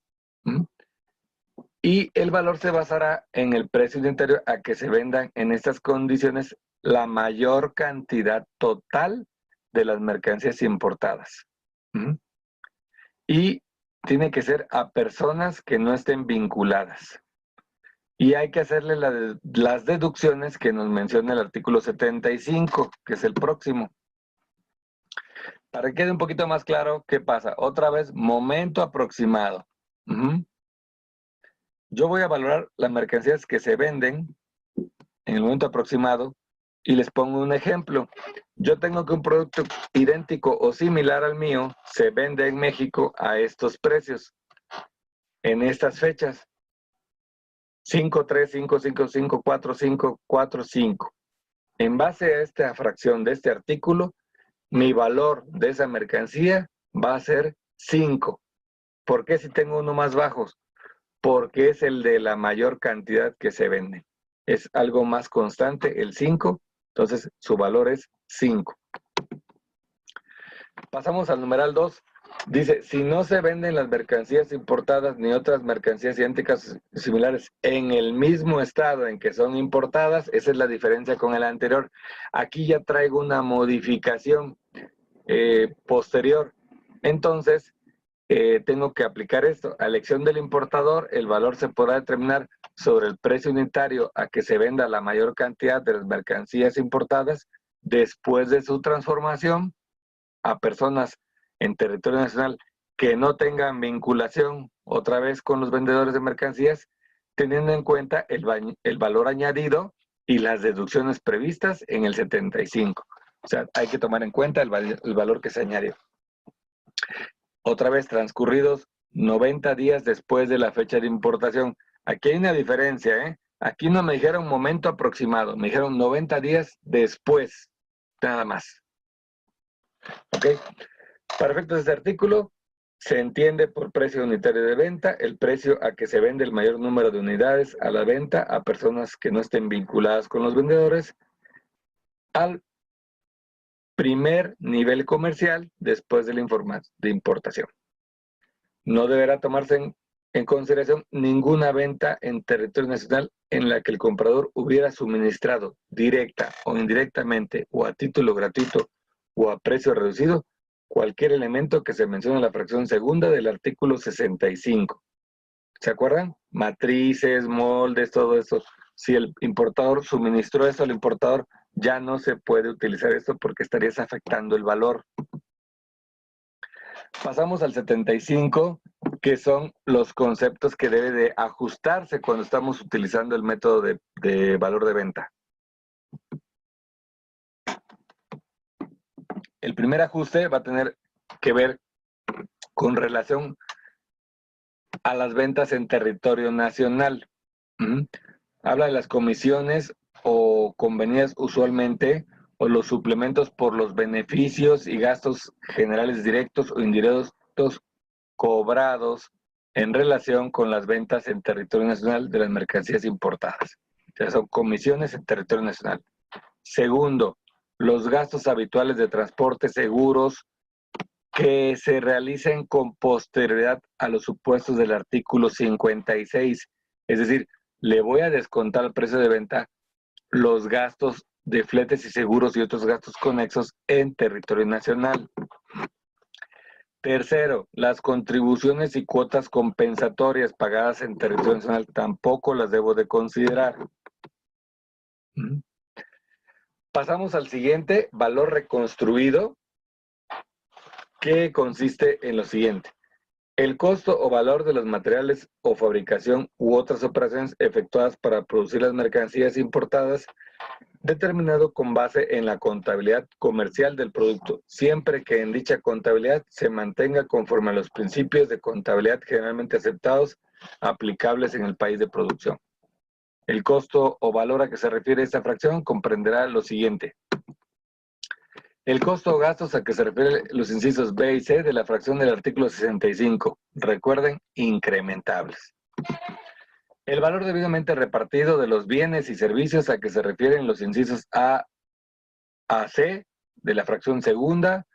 Y el valor se basará en el precio unitario a que se vendan en estas condiciones la mayor cantidad total de las mercancías importadas. Y tiene que ser a personas que no estén vinculadas. Y hay que hacerle las deducciones que nos menciona el artículo 75, que es el próximo. Para que quede un poquito más claro, ¿qué pasa? Otra vez, momento aproximado. Yo voy a valorar las mercancías que se venden en el momento aproximado y les pongo un ejemplo. Yo tengo que un producto idéntico o similar al mío se vende en México a estos precios, en estas fechas. 5.3, 5.55, 4.5, 4.5. En base a esta fracción de este artículo, mi valor de esa mercancía va a ser 5. ¿Por qué si tengo uno más bajo? Porque es el de la mayor cantidad que se vende. Es algo más constante, el 5, entonces su valor es 5. Pasamos al numeral 2. Dice, si no se venden las mercancías importadas ni otras mercancías idénticas o similares en el mismo estado en que son importadas, esa es la diferencia con el anterior. Aquí ya traigo una modificación posterior. Entonces, tengo que aplicar esto. A elección del importador, el valor se podrá determinar sobre el precio unitario a que se venda la mayor cantidad de las mercancías importadas después de su transformación a personas en territorio nacional que no tengan vinculación otra vez con los vendedores de mercancías, teniendo en cuenta el valor añadido y las deducciones previstas en el 75. O sea, hay que tomar en cuenta el valor que se añadió. Otra vez, transcurridos 90 días después de la fecha de importación. Aquí hay una diferencia, ¿eh? Aquí no me dijeron momento aproximado, me dijeron 90 días después, nada más. ¿Ok? Para efectos de este artículo, se entiende por precio unitario de venta el precio a que se vende el mayor número de unidades a la venta a personas que no estén vinculadas con los vendedores al primer nivel comercial después de la importación. No deberá tomarse en consideración ninguna venta en territorio nacional en la que el comprador hubiera suministrado directa o indirectamente o a título gratuito o a precio reducido cualquier elemento que se menciona en la fracción segunda del artículo 65. ¿Se acuerdan? Matrices, moldes, todo eso. Si el importador suministró eso al importador, ya no se puede utilizar esto porque estarías afectando el valor. Pasamos al 75, que son los conceptos que debe de ajustarse cuando estamos utilizando el método de valor de venta. El primer ajuste va a tener que ver con relación a las ventas en territorio nacional. Habla de las comisiones o convenidas usualmente o los suplementos por los beneficios y gastos generales directos o indirectos cobrados en relación con las ventas en territorio nacional de las mercancías importadas. O sea, son comisiones en territorio nacional. Segundo, los gastos habituales de transporte, seguros, que se realicen con posterioridad a los supuestos del artículo 56. Es decir, le voy a descontar al precio de venta los gastos de fletes y seguros y otros gastos conexos en territorio nacional. Tercero, las contribuciones y cuotas compensatorias pagadas en territorio nacional tampoco las debo de considerar. Pasamos al siguiente, valor reconstruido, que consiste en lo siguiente. El costo o valor de los materiales o fabricación u otras operaciones efectuadas para producir las mercancías importadas, determinado con base en la contabilidad comercial del producto, siempre que en dicha contabilidad se mantenga conforme a los principios de contabilidad generalmente aceptados aplicables en el país de producción. El costo o valor a que se refiere esta fracción comprenderá lo siguiente. El costo o gastos a que se refieren los incisos B y C de la fracción del artículo 65. Recuerden, incrementables. El valor debidamente repartido de los bienes y servicios a que se refieren los incisos A a C de la fracción segunda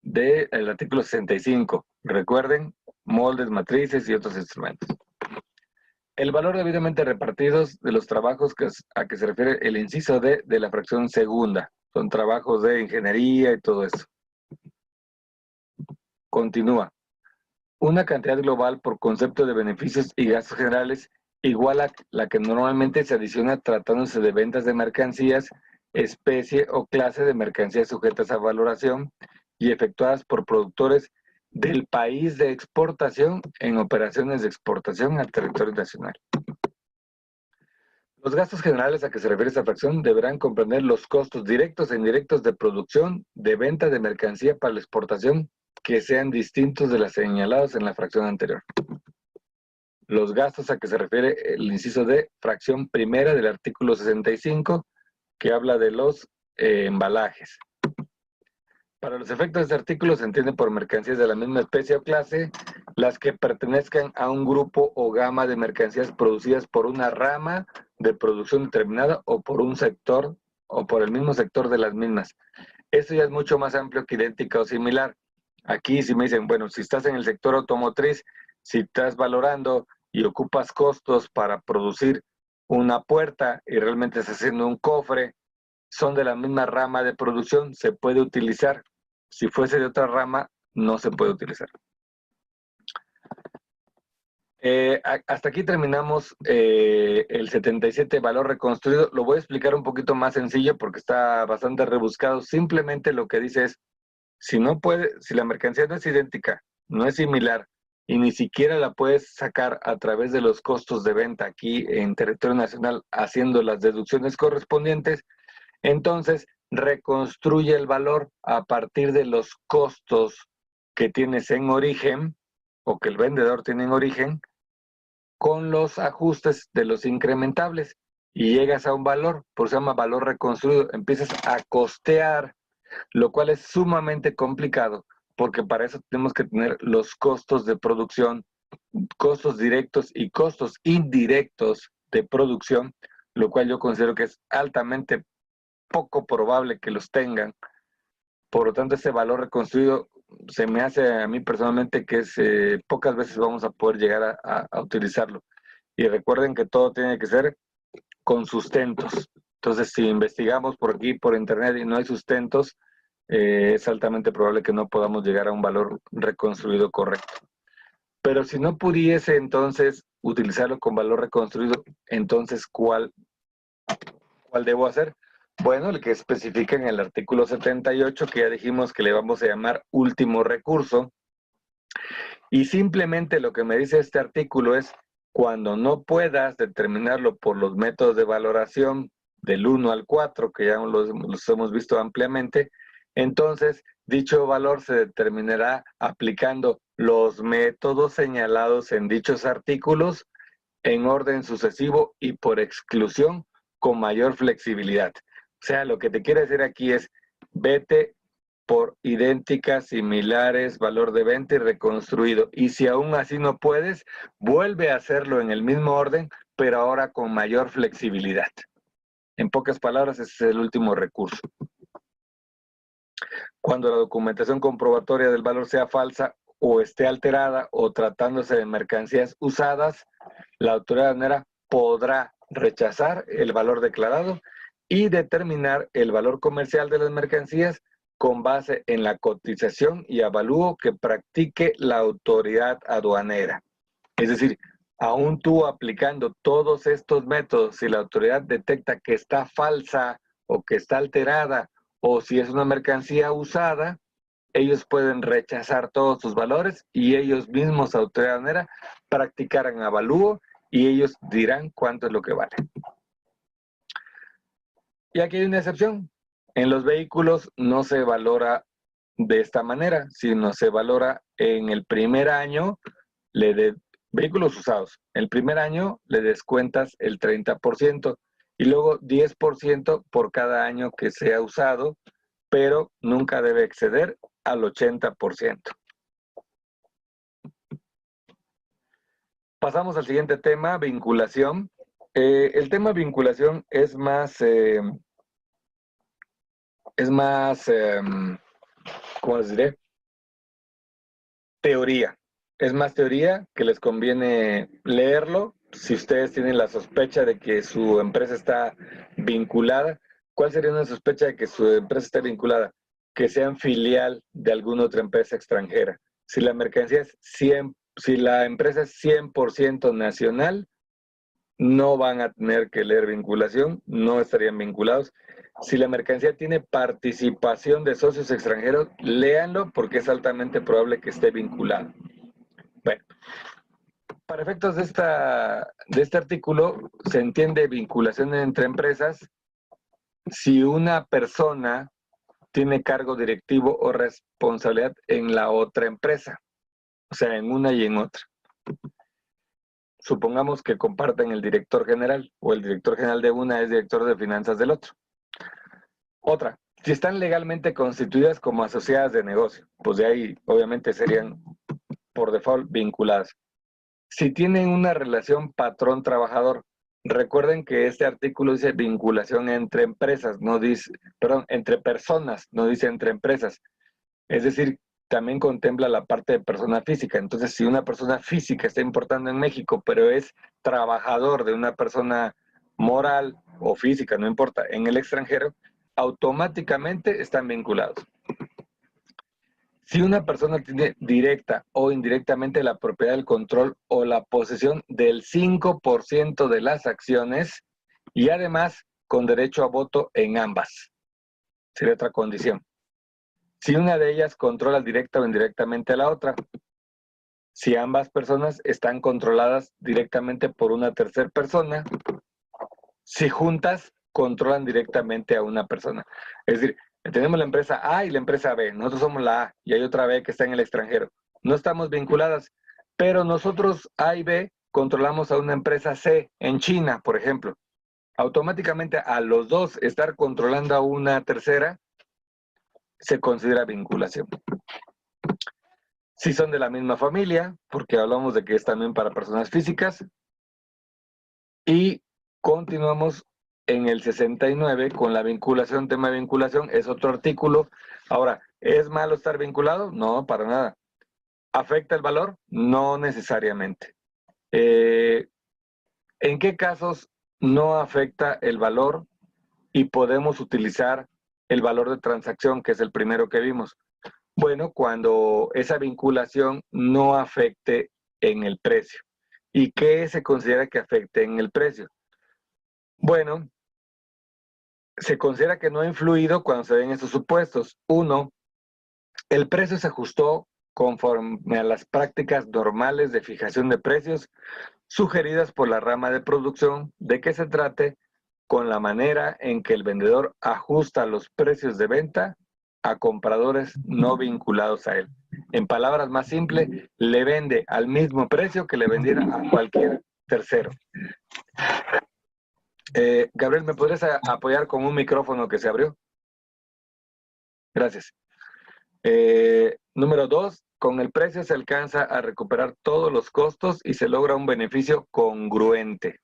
del artículo 65. Recuerden, moldes, matrices y otros instrumentos. El valor debidamente repartidos de los trabajos a que se refiere el inciso D de la fracción segunda. Son trabajos de ingeniería y todo eso. Continúa. Una cantidad global por concepto de beneficios y gastos generales igual a la que normalmente se adiciona tratándose de ventas de mercancías, especie o clase de mercancías sujetas a valoración y efectuadas por productores del país de exportación en operaciones de exportación al territorio nacional. Los gastos generales a que se refiere esta fracción deberán comprender los costos directos e indirectos de producción, de venta de mercancía para la exportación, que sean distintos de los señalados en la fracción anterior. Los gastos a que se refiere el inciso D, fracción primera del artículo 65, que habla de los embalajes. Para los efectos de este artículo se entiende por mercancías de la misma especie o clase las que pertenezcan a un grupo o gama de mercancías producidas por una rama de producción determinada o por un sector o por el mismo sector de las mismas. Esto ya es mucho más amplio que idéntica o similar. Aquí si me dicen, bueno, si estás en el sector automotriz, si estás valorando y ocupas costos para producir una puerta y realmente estás haciendo un cofre, son de la misma rama de producción, se puede utilizar. Si fuese de otra rama, no se puede utilizar. Hasta aquí terminamos el 77, valor reconstruido. Lo voy a explicar un poquito más sencillo porque está bastante rebuscado. Simplemente lo que dice es, si la mercancía no es idéntica, no es similar, y ni siquiera la puedes sacar a través de los costos de venta aquí en territorio nacional haciendo las deducciones correspondientes, entonces reconstruye el valor a partir de los costos que tienes en origen o que el vendedor tiene en origen con los ajustes de los incrementables y llegas a un valor, por eso se llama valor reconstruido. Empiezas a costear, lo cual es sumamente complicado porque para eso tenemos que tener los costos de producción, costos directos y costos indirectos de producción, lo cual yo considero que es altamente poco probable que los tengan. Por lo tanto, ese valor reconstruido se me hace a mí personalmente que pocas veces vamos a poder llegar a utilizarlo. Y recuerden que todo tiene que ser con sustentos. Entonces, si investigamos por aquí, por internet y no hay sustentos, es altamente probable que no podamos llegar a un valor reconstruido correcto. Pero si no pudiese entonces utilizarlo con valor reconstruido, entonces ¿cuál debo hacer? Bueno, el que especifica en el artículo 78, que ya dijimos que le vamos a llamar último recurso. Y simplemente lo que me dice este artículo es, cuando no puedas determinarlo por los métodos de valoración del 1 al 4, que ya los hemos visto ampliamente, entonces dicho valor se determinará aplicando los métodos señalados en dichos artículos en orden sucesivo y por exclusión con mayor flexibilidad. O sea, lo que te quiero decir aquí es, vete por idénticas, similares, valor de venta y reconstruido. Y si aún así no puedes, vuelve a hacerlo en el mismo orden, pero ahora con mayor flexibilidad. En pocas palabras, ese es el último recurso. Cuando la documentación comprobatoria del valor sea falsa o esté alterada o tratándose de mercancías usadas, la autoridad aduanera podrá rechazar el valor declarado y determinar el valor comercial de las mercancías con base en la cotización y avalúo que practique la autoridad aduanera. Es decir, aún tú aplicando todos estos métodos, si la autoridad detecta que está falsa o que está alterada o si es una mercancía usada, ellos pueden rechazar todos sus valores y ellos mismos, autoridad aduanera, practicarán avalúo y ellos dirán cuánto es lo que vale. Y aquí hay una excepción. En los vehículos no se valora de esta manera, sino se valora en el primer año, vehículos usados, el primer año le descuentas el 30% y luego 10% por cada año que sea usado, pero nunca debe exceder al 80%. pasamos al siguiente tema, vinculación. El tema vinculación es más, ¿cómo les diré? Teoría. Es más teoría que les conviene leerlo. Si ustedes tienen la sospecha de que su empresa está vinculada, ¿cuál sería una sospecha de que su empresa esté vinculada? Que sean filial de alguna otra empresa extranjera. Si la mercancía es si la empresa es 100% nacional, no van a tener que leer vinculación, no estarían vinculados. Si la mercancía tiene participación de socios extranjeros, léanlo porque es altamente probable que esté vinculado. Bueno, para efectos de este artículo, se entiende vinculación entre empresas si una persona tiene cargo directivo o responsabilidad en la otra empresa, o sea, en una y en otra. Supongamos que comparten el director general, o el director general de una es director de finanzas del otro. Otra, si están legalmente constituidas como asociadas de negocio, pues de ahí obviamente serían por default vinculadas. Si tienen una relación patrón-trabajador, recuerden que este artículo dice vinculación entre empresas, no dice, perdón, entre personas, no dice entre empresas. Es decir, también contempla la parte de persona física. Entonces, si una persona física está importando en México, pero es trabajador de una persona moral o física, no importa, en el extranjero, automáticamente están vinculados. Si una persona tiene directa o indirectamente la propiedad del control o la posesión del 5% de las acciones y además con derecho a voto en ambas, sería otra condición. Si una de ellas controla directa o indirectamente a la otra, si ambas personas están controladas directamente por una tercera persona, si juntas controlan directamente a una persona. Es decir, tenemos la empresa A y la empresa B. Nosotros somos la A y hay otra B que está en el extranjero. No estamos vinculadas, pero nosotros A y B controlamos a una empresa C en China, por ejemplo. Automáticamente a los dos estar controlando a una tercera se considera vinculación. Si son de la misma familia, porque hablamos de que es también para personas físicas. Y continuamos en el 69 con la vinculación, tema de vinculación, es otro artículo. Ahora, ¿es malo estar vinculado? No, para nada. ¿Afecta el valor? No necesariamente. ¿En qué casos no afecta el valor y podemos utilizar el valor de transacción, que es el primero que vimos? Bueno, cuando esa vinculación no afecte en el precio. ¿Y qué se considera que afecte en el precio? Bueno, se considera que no ha influido cuando se den estos supuestos. Uno, el precio se ajustó conforme a las prácticas normales de fijación de precios sugeridas por la rama de producción, de que se trate con la manera en que el vendedor ajusta los precios de venta a compradores no vinculados a él. En palabras más simples, le vende al mismo precio que le vendiera a cualquier tercero. Gabriel, ¿me podrías apoyar con un micrófono que se abrió? Gracias. Número 2, con el precio se alcanza a recuperar todos los costos y se logra un beneficio congruente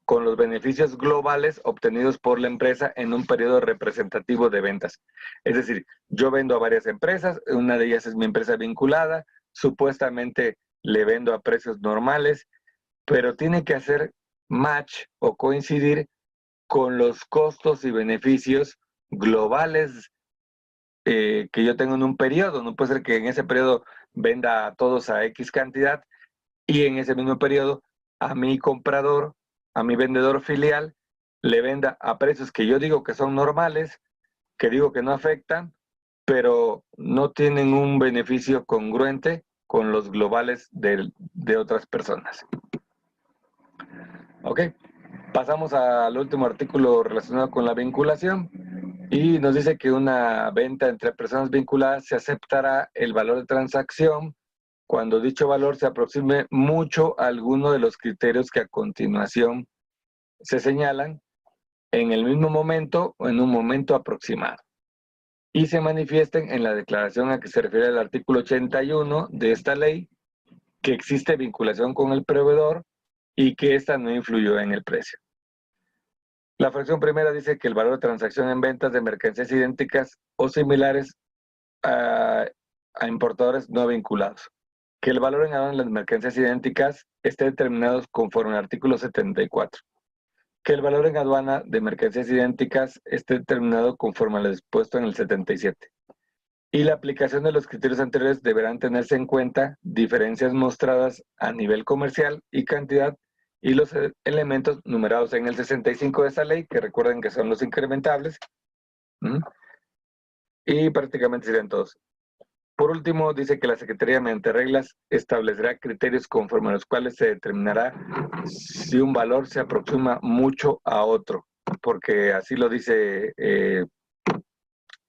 con los beneficios globales obtenidos por la empresa en un periodo representativo de ventas. Es decir, yo vendo a varias empresas, una de ellas es mi empresa vinculada, supuestamente le vendo a precios normales, pero tiene que hacer match o coincidir con los costos y beneficios globales que yo tengo en un periodo. No puede ser que en ese periodo venda a todos a X cantidad y en ese mismo periodo a mi comprador, a mi vendedor filial, le venda a precios que yo digo que son normales, que digo que no afectan, pero no tienen un beneficio congruente con los globales de otras personas. Ok, pasamos al último artículo relacionado con la vinculación. Y nos dice que una venta entre personas vinculadas se aceptará el valor de transacción cuando dicho valor se aproxime mucho a alguno de los criterios que a continuación se señalan en el mismo momento o en un momento aproximado y se manifiesten en la declaración a que se refiere el artículo 81 de esta ley, que existe vinculación con el proveedor y que ésta no influyó en el precio. La fracción primera dice que el valor de transacción en ventas de mercancías idénticas o similares a importadores no vinculados. Que el valor en aduana en las mercancías idénticas esté determinado conforme al artículo 74. Que el valor en aduana de mercancías idénticas esté determinado conforme a lo dispuesto en el 77. Y la aplicación de los criterios anteriores deberán tenerse en cuenta diferencias mostradas a nivel comercial y cantidad y los elementos numerados en el 65 de esa ley, que recuerden que son los incrementables. Y prácticamente serían todos. Por último, dice que la Secretaría, mediante reglas, establecerá criterios conforme a los cuales se determinará si un valor se aproxima mucho a otro, porque así lo dice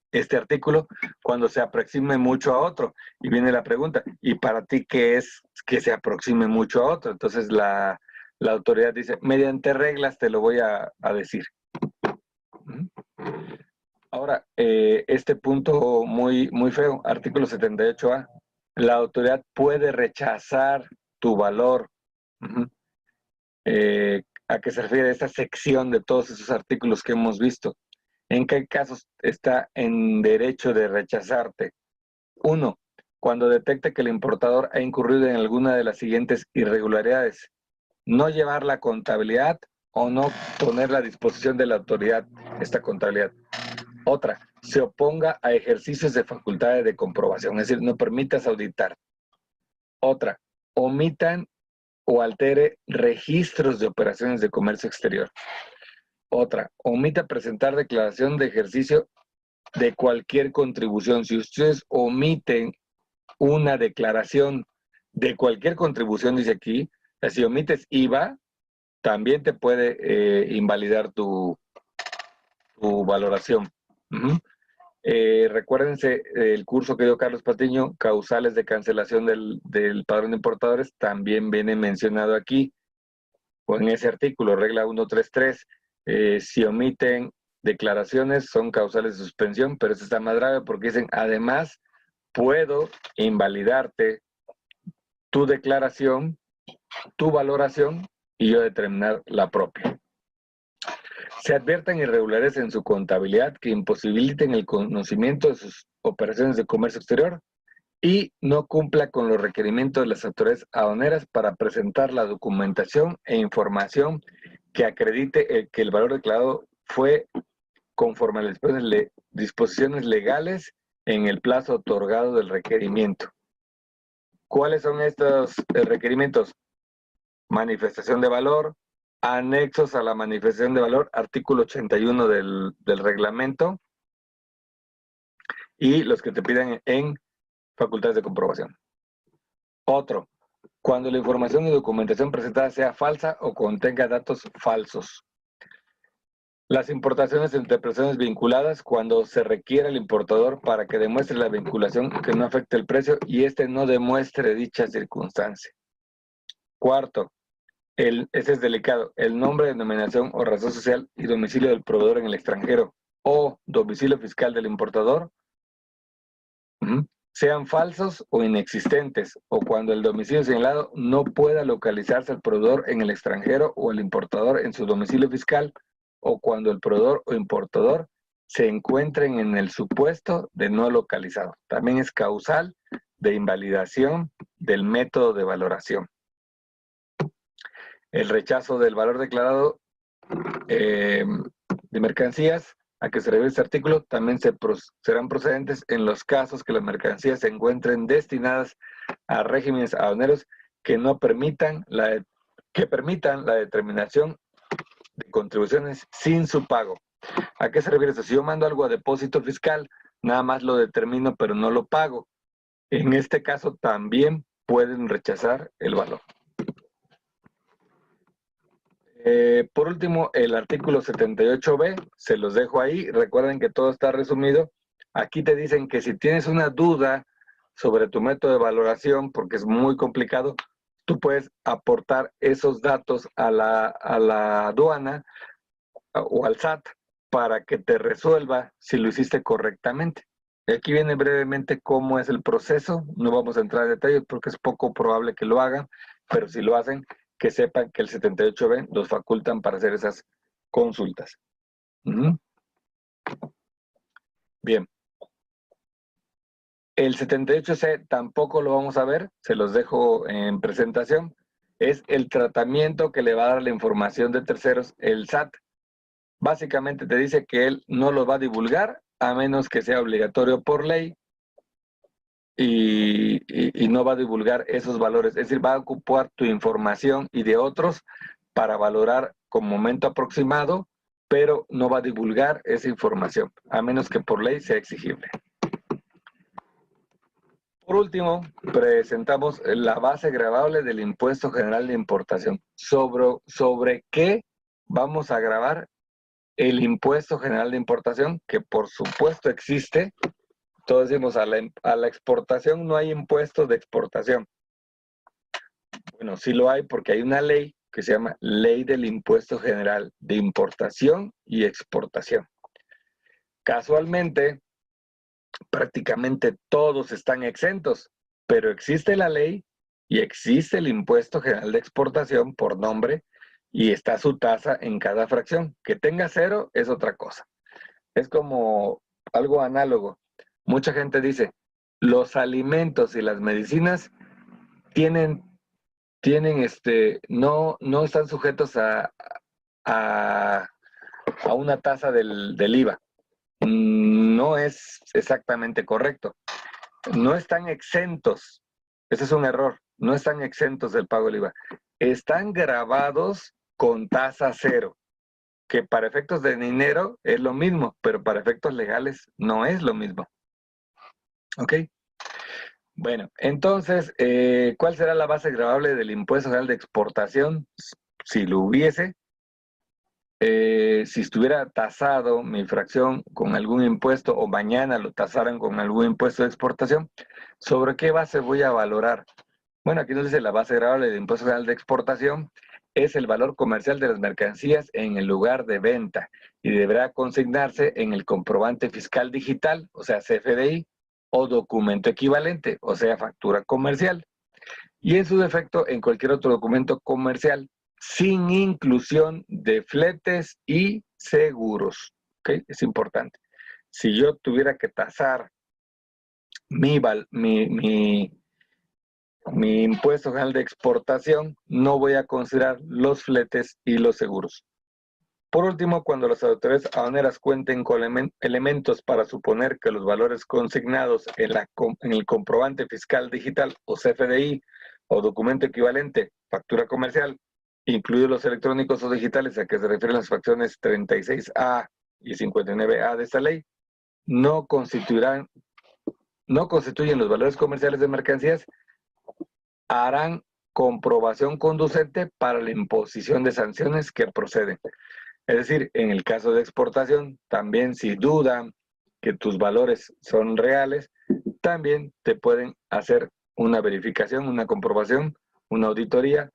este artículo, cuando se aproxime mucho a otro. Y viene la pregunta, ¿y para ti qué es que se aproxime mucho a otro? Entonces la autoridad dice, mediante reglas te lo voy a decir. Ahora, este punto muy, muy feo, artículo 78A. La autoridad puede rechazar tu valor. ¿A qué se refiere esta sección de todos esos artículos que hemos visto? ¿En qué casos está en derecho de rechazarte? 1. Cuando detecte que el importador ha incurrido en alguna de las siguientes irregularidades. No llevar la contabilidad o no ponerla a disposición de la autoridad, esta contabilidad. Otra, se oponga a ejercicios de facultades de comprobación, es decir, no permitas auditar. Otra, omitan o altere registros de operaciones de comercio exterior. Otra, omita presentar declaración de ejercicio de cualquier contribución. Si ustedes omiten una declaración de cualquier contribución, dice aquí, si omites IVA, también te puede invalidar tu valoración. Recuérdense el curso que dio Carlos Patiño, causales de cancelación del padrón de importadores, también viene mencionado aquí, o en ese artículo, regla 133, si omiten declaraciones son causales de suspensión, pero eso está más grave porque dicen, además, puedo invalidarte tu declaración, tu valoración y yo determinar la propia. Se adviertan irregularidades en su contabilidad que imposibiliten el conocimiento de sus operaciones de comercio exterior y no cumpla con los requerimientos de las autoridades aduaneras para presentar la documentación e información que acredite que el valor declarado fue conforme a las disposiciones legales en el plazo otorgado del requerimiento. ¿Cuáles son estos requerimientos? Manifestación de valor, anexos a la manifestación de valor, artículo 81 del reglamento, y los que te piden en facultades de comprobación. Otro, cuando la información y documentación presentada sea falsa o contenga datos falsos. Las importaciones entre personas vinculadas, cuando se requiere el importador para que demuestre la vinculación que no afecte el precio y éste no demuestre dicha circunstancia. Cuarto, ese es delicado, el nombre, denominación o razón social y domicilio del proveedor en el extranjero o domicilio fiscal del importador sean falsos o inexistentes, o cuando el domicilio señalado no pueda localizarse el proveedor en el extranjero o el importador en su domicilio fiscal, o cuando el proveedor o importador se encuentren en el supuesto de no localizado. También es causal de invalidación del método de valoración. El rechazo del valor declarado de mercancías a que se refiere este artículo también serán procedentes en los casos que las mercancías se encuentren destinadas a regímenes aduaneros que permitan la determinación de contribuciones sin su pago. ¿A qué se refiere eso? Si yo mando algo a depósito fiscal, nada más lo determino pero no lo pago. En este caso también pueden rechazar el valor. Por último, el artículo 78B, se los dejo ahí. Recuerden que todo está resumido. Aquí te dicen que si tienes una duda sobre tu método de valoración, porque es muy complicado, tú puedes aportar esos datos a la aduana o al SAT para que te resuelva si lo hiciste correctamente. Aquí viene brevemente cómo es el proceso. No vamos a entrar en detalles porque es poco probable que lo hagan, pero si lo hacen, que sepan que el 78B los facultan para hacer esas consultas. Bien. El 78C tampoco lo vamos a ver, se los dejo en presentación. Es el tratamiento que le va a dar la información de terceros el SAT. Básicamente te dice que él no lo va a divulgar a menos que sea obligatorio por ley y no va a divulgar esos valores. Es decir, va a ocupar tu información y de otros para valorar con momento aproximado, pero no va a divulgar esa información a menos que por ley sea exigible. Por último, presentamos la base gravable del impuesto general de importación. ¿Sobre qué vamos a gravar el impuesto general de importación? Que por supuesto existe. Todos decimos, a la exportación no hay impuestos de exportación. Bueno, sí lo hay porque hay una ley que se llama Ley del Impuesto General de Importación y Exportación. Casualmente, prácticamente todos están exentos, pero existe la ley y existe el impuesto general de exportación por nombre y está su tasa en cada fracción. Que tenga cero es otra cosa. Es como algo análogo. Mucha gente dice, los alimentos y las medicinas no están sujetos a una tasa del IVA. No es exactamente correcto. No están exentos. Ese es un error. No están exentos del pago del IVA. Están gravados con tasa cero, que para efectos de dinero es lo mismo, pero para efectos legales no es lo mismo. ¿Ok? Bueno, entonces, ¿cuál será la base gravable del impuesto general de exportación? Si lo hubiese, si estuviera tasado mi fracción con algún impuesto o mañana lo tasaran con algún impuesto de exportación, ¿sobre qué base voy a valorar? Bueno, aquí nos dice la base gravable del impuesto general de exportación es el valor comercial de las mercancías en el lugar de venta y deberá consignarse en el comprobante fiscal digital, o sea, CFDI, o documento equivalente, o sea, factura comercial, y en su defecto en cualquier otro documento comercial, sin inclusión de fletes y seguros. ¿Okay? Es importante. Si yo tuviera que tasar mi impuesto general de exportación, no voy a considerar los fletes y los seguros. Por último, cuando las autoridades aduaneras cuenten con elementos para suponer que los valores consignados en el comprobante fiscal digital o CFDI o documento equivalente, factura comercial, incluidos los electrónicos o digitales a que se refieren las fracciones 36A y 59A de esta ley, no constituyen los valores comerciales de mercancías, harán comprobación conducente para la imposición de sanciones que proceden. Es decir, en el caso de exportación, también si dudan que tus valores son reales, también te pueden hacer una verificación, una comprobación, una auditoría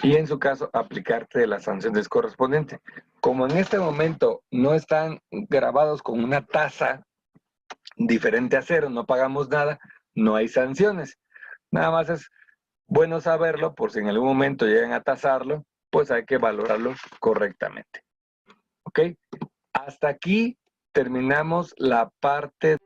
y en su caso aplicarte las sanciones correspondientes. Como en este momento no están grabados con una tasa diferente a cero, no pagamos nada, no hay sanciones. Nada más es bueno saberlo por si en algún momento llegan a tasarlo, pues hay que valorarlo correctamente. ¿Ok? Hasta aquí terminamos la parte